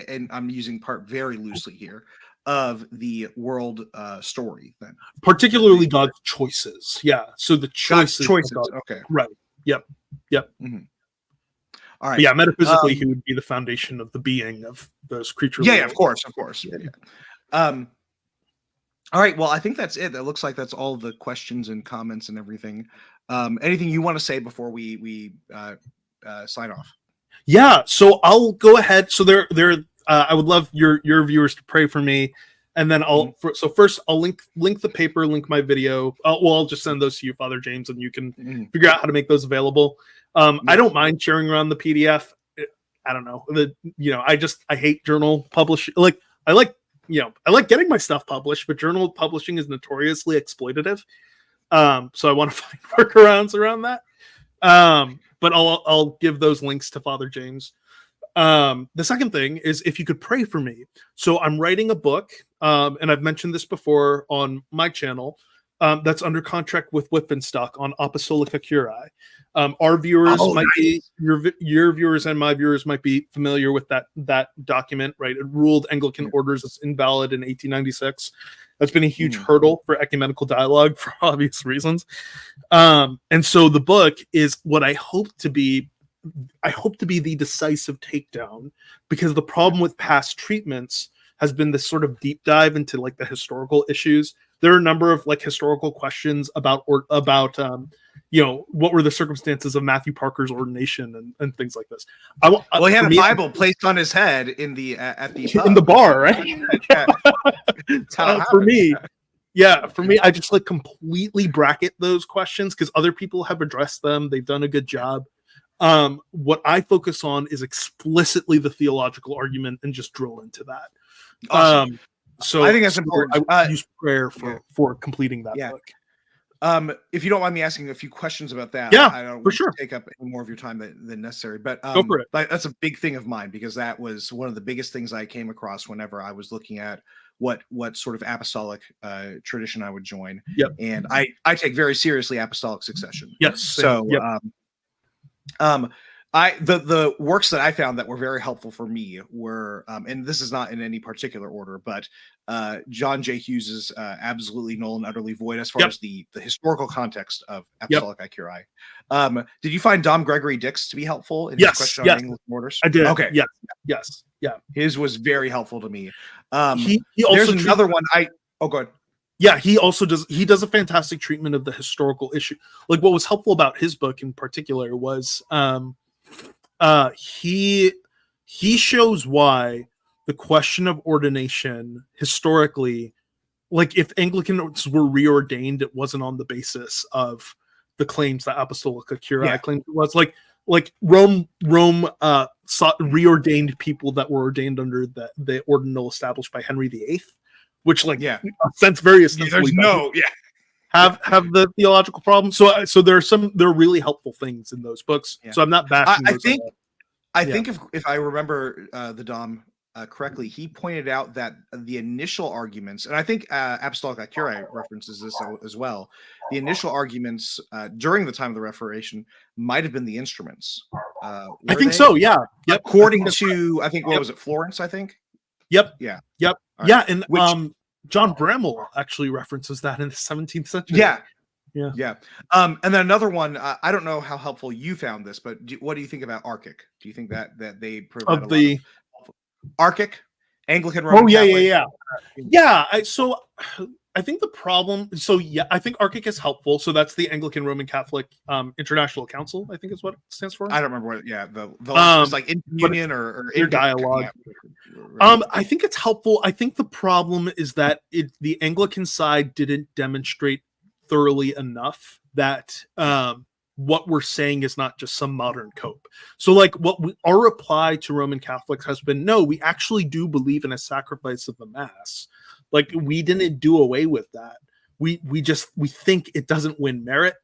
and I'm using part very loosely here, of the world story then. Particularly God's choices. Yeah. So the choices. Okay. Right. Yep. Mm-hmm. All right. But metaphysically, he would be the foundation of the being of those creatures. Yeah, of course. All right. Well, I think that's it. It looks like that's all the questions and comments and everything. Anything you want to say before we sign off? Yeah. So I'll go ahead. So I would love your viewers to pray for me, and then first I'll link the paper, link my video. I'll just send those to you, Father James, and you can figure out how to make those available. I don't mind sharing around the PDF. I don't know. I hate journal publishing. I like getting my stuff published, but journal publishing is notoriously exploitative. So I want to find workarounds around that. But I'll give those links to Father James. The second thing is if you could pray for me. So I'm writing a book, and I've mentioned this before on my channel. that's under contract with Whitfinstock on Apostolica Curiae. Our viewers be your viewers and my viewers might be familiar with that document, right? It ruled Anglican orders as invalid in 1896. That's been a huge hurdle for ecumenical dialogue for obvious reasons. And so the book is what I hope to be the decisive takedown, because the problem with past treatments has been this sort of deep dive into like the historical issues. There are a number of like historical questions about what were the circumstances of Matthew Parker's ordination and things like this. He had a Bible placed on his head in the in the bar, right? For me, I just like completely bracket those questions because other people have addressed them. They've done a good job. What I focus on is explicitly the theological argument and just drill into that. Awesome. So I think that's important. I use prayer for completing that book. If you don't mind me asking a few questions about that, I don't for sure take up any more of your time than necessary. But go for it. That's a big thing of mine, because that was one of the biggest things I came across whenever I was looking at what sort of apostolic tradition I would join. Yep. And I take very seriously apostolic succession. Yes. So the works that I found that were very helpful for me were, and this is not in any particular order, but John J. Hughes's Absolutely Null and Utterly Void, as far as the historical context of Apostolic Curiae. Did you find Dom Gregory Dix to be helpful in his question on Anglican orders? I did. Okay. Yes. His was very helpful to me. He also there's another one. Go ahead. Yeah, he also does a fantastic treatment of the historical issue. Like, what was helpful about his book in particular was he shows why the question of ordination historically, like if Anglicans were reordained, it wasn't on the basis of the claims that Apostolica Curiae claimed it was. Like Rome reordained people that were ordained under the ordinal established by Henry VIII, which sense very ostensibly have the theological problem. So there are really helpful things in those books. So I'm not bashing those. I think if I remember the Dom correctly, he pointed out that the initial arguments, and I think Apostolic Curiae references this as well, the initial arguments during the time of the Reformation might have been the instruments. I think so. Yeah. Yep. According to, I think, what was it, Florence? I think. Yep. Yeah. Yep. Right. Yeah, and John Bramall actually references that in the 17th century. Yeah. And then another one. I don't know how helpful you found this, but what do you think about Archic? Do you think that they provide of the Archic Anglican Roman Catholic? Yeah. I think the problem. I think Archic is helpful. So that's the Anglican Roman Catholic International Council, I think is what it stands for. I don't remember what. Yeah, the it's like in communion or in dialogue. I think it's helpful. I think the problem is that the Anglican side didn't demonstrate thoroughly enough that what we're saying is not just some modern cope. So like our reply to Roman Catholics has been, no, we actually do believe in a sacrifice of the Mass. Like we didn't do away with that. We think it doesn't win merit.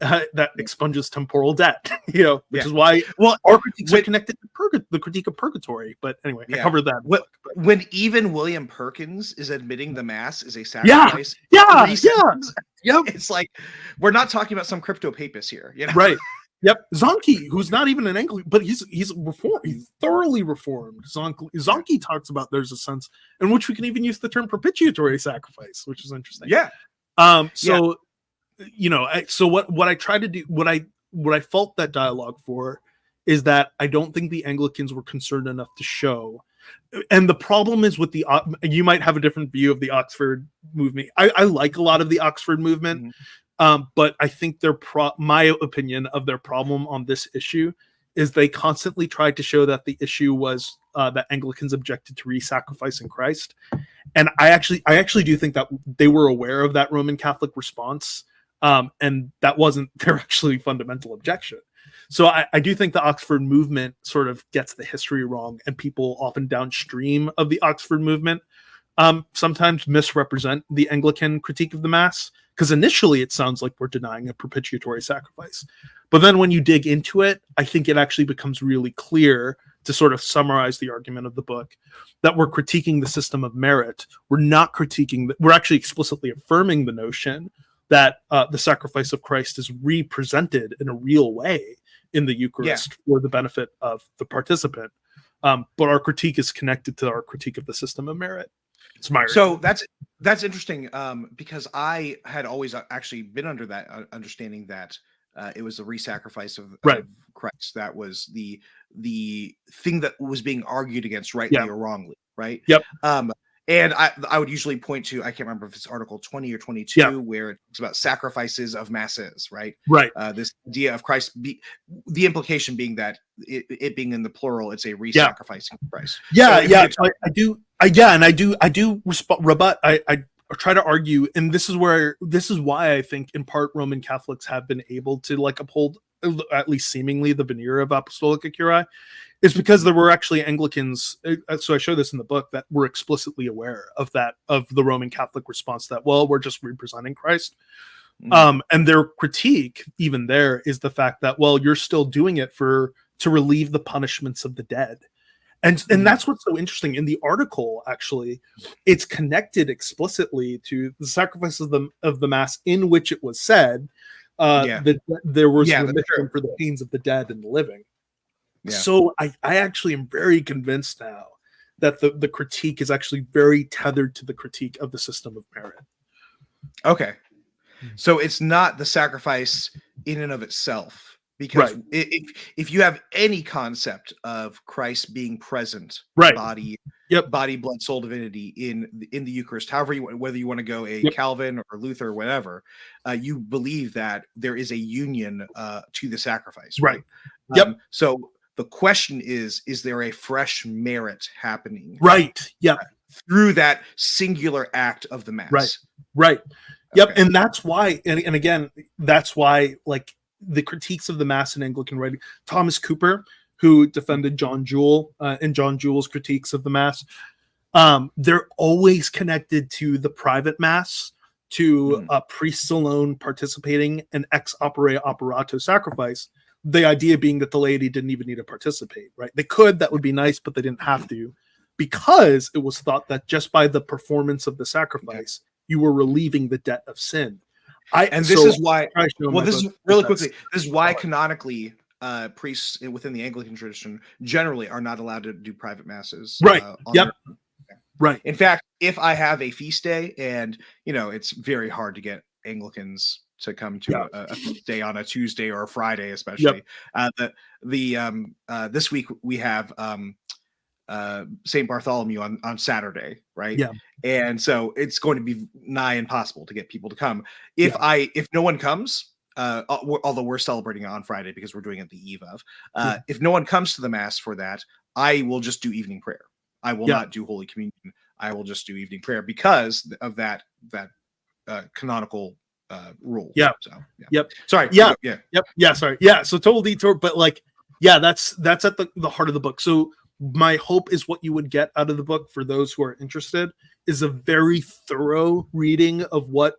That expunges temporal debt, which is why our critiques are connected to the critique of purgatory. But anyway, I covered that. When even William Perkins is admitting the Mass is a sacrifice, it's like we're not talking about some crypto papist here, right? Yep, Zonky, who's not even an Anglican, but he's reformed. He's thoroughly reformed. Zonky talks about there's a sense in which we can even use the term propitiatory sacrifice, which is interesting. So what I try to do, what I fault that dialogue for, is that I don't think the Anglicans were concerned enough to show. And the problem is with you might have a different view of the Oxford movement. I like a lot of the Oxford movement, but I think my opinion of their problem on this issue is they constantly tried to show that the issue was that Anglicans objected to re-sacrificing Christ. And I actually do think that they were aware of that Roman Catholic response. And that wasn't their actually fundamental objection. So I do think the Oxford movement sort of gets the history wrong, and people often downstream of the Oxford movement sometimes misrepresent the Anglican critique of the Mass, because initially it sounds like we're denying a propitiatory sacrifice. But then when you dig into it, I think it actually becomes really clear, to sort of summarize the argument of the book, that we're critiquing the system of merit. We're not critiquing, we're actually explicitly affirming the notion that the sacrifice of Christ is represented in a real way in the Eucharist for the benefit of the participant. But our critique is connected to our critique of the system of merit. So that's interesting, because I had always actually been under that understanding that it was the re-sacrifice of Christ that was the thing that was being argued against, rightly or wrongly, right? Yep. And I would usually point to, I can't remember if it's Article 20 or 22, where it talks about sacrifices of masses, right? Right. This idea of Christ, the implication being that it being in the plural, it's a re-sacrificing of Christ. I do. And I do rebut. I try to argue, and this is why I think in part Roman Catholics have been able to like uphold at least seemingly the veneer of apostolic curiae, is because there were actually Anglicans. So I show this in the book, that were explicitly aware of the Roman Catholic response that, well, we're just representing Christ. And their critique even there is the fact that, well, you're still doing it to relieve the punishments of the dead. And that's what's so interesting in the article. Actually, it's connected explicitly to the sacrifice of the Mass, in which it was said that there was remission for the pains of the dead and the living. Yeah. So I actually am very convinced now that the critique is actually very tethered to the critique of the system of merit. Okay, so it's not the sacrifice in and of itself. Because if you have any concept of Christ being present, body, blood, soul, divinity in the Eucharist, however whether you want to go Calvin or Luther or whatever, you believe that there is a union to the sacrifice, right? So the question is there a fresh merit happening? Through that singular act of the Mass. Yep. And that's why, and again, that's why, like, the critiques of the Mass in Anglican writing, Thomas Cooper, who defended John Jewel and John Jewel's critiques of the Mass, they're always connected to the private Mass, to priests alone participating, and ex opere operato sacrifice. The idea being that the laity didn't even need to participate, right? They could, that would be nice, but they didn't have to, because it was thought that just by the performance of the sacrifice, you were relieving the debt of sin. This is why canonically priests within the Anglican tradition generally are not allowed to do private masses. In fact, if I have a feast day, and it's very hard to get Anglicans to come to a feast day on a Tuesday or a Friday, especially. This week we have St. Bartholomew on Saturday, right? And so it's going to be nigh impossible to get people to come. If no one comes, although we're celebrating it on Friday because we're doing it the eve of, if no one comes to the Mass for that, I will just do evening prayer. I will not do Holy Communion. I will just do evening prayer because of that canonical rule. Sorry. Sorry. So total detour, but that's at the heart of the book. So my hope is what you would get out of the book, for those who are interested, is a very thorough reading of what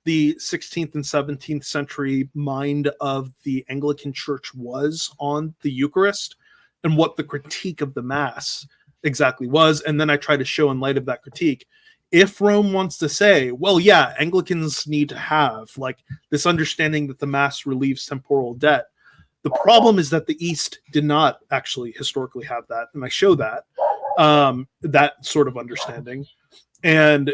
the 16th and 17th century mind of the Anglican Church was on the Eucharist, and what the critique of the Mass exactly was. And then I try to show, in light of that critique, if Rome wants to say, well, Anglicans need to have this understanding that the Mass relieves temporal debt, the problem is that the East did not actually historically have that, and I show that that sort of understanding. And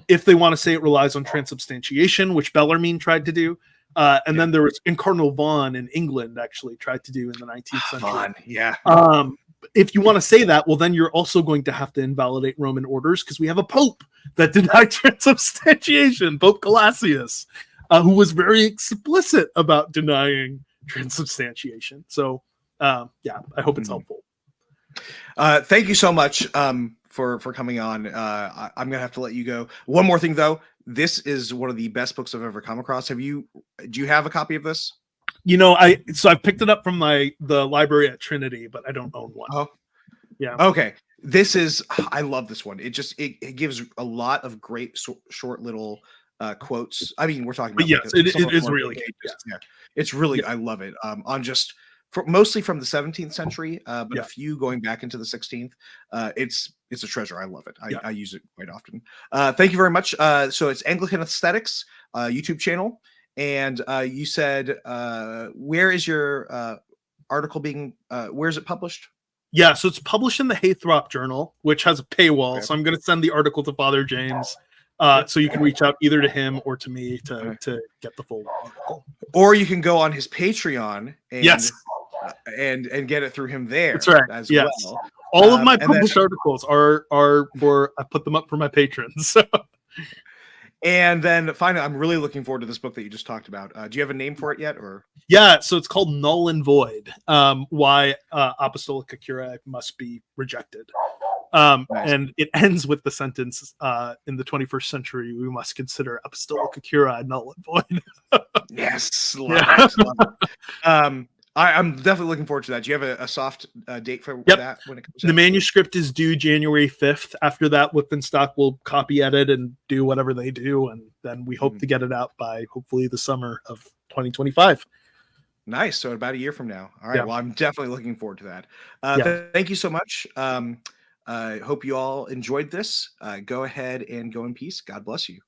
if they want to say it relies on transubstantiation, which Bellarmine tried to do, and then there was Cardinal Vaughan in England actually tried to do in the 19th century. If you want to say that, well, then you're also going to have to invalidate Roman orders, because we have a pope that denied transubstantiation, Pope Gelasius, who was very explicit about denying transubstantiation. So I hope it's helpful. Thank you so much for coming on. I'm gonna have to let you go. One more thing though, this is one of the best books I've ever come across. Do you have a copy of this? I picked it up from the library at Trinity, but I don't own one. Okay, I love this one. It gives a lot of great short little quotes. I mean, we're talking about, it is really good. It's really, I love it. On mostly from the 17th century, but a few going back into the 16th. It's it's a treasure. I love it. Yeah. I use it quite often. Thank you very much. So it's Anglican Aesthetics YouTube channel. And you said, where is your article being, where is it published? Yeah, so it's published in the Haythrop Journal, which has a paywall. Okay. So I'm going to send the article to Father James, so you can reach out either to him or to me to get the full article. Or you can go on his Patreon and Yes, and get it through him there. that's right. As Yes, well. all of my published articles are for I put them up for my patrons. So. And then finally, I'm really looking forward to this book that you just talked about. Do you have a name for it yet, or? Yeah, so it's called Null and Void. Why Apostolic Curae must be rejected. Nice. And it ends with the sentence, in the 21st century, we must consider Apostolic Curae null and void. Yes. Love it. I'm definitely looking forward to that. Do you have a soft date for that when it comes out? The manuscript is due January 5th. After that, Whip Stock will copy edit and do whatever they do. And then we hope to get it out by hopefully the summer of 2025. Nice. So about a year from now. All right. Yeah. Well, I'm definitely looking forward to that. Thank you so much. Hope you all enjoyed this. Go ahead and go in peace. God bless you.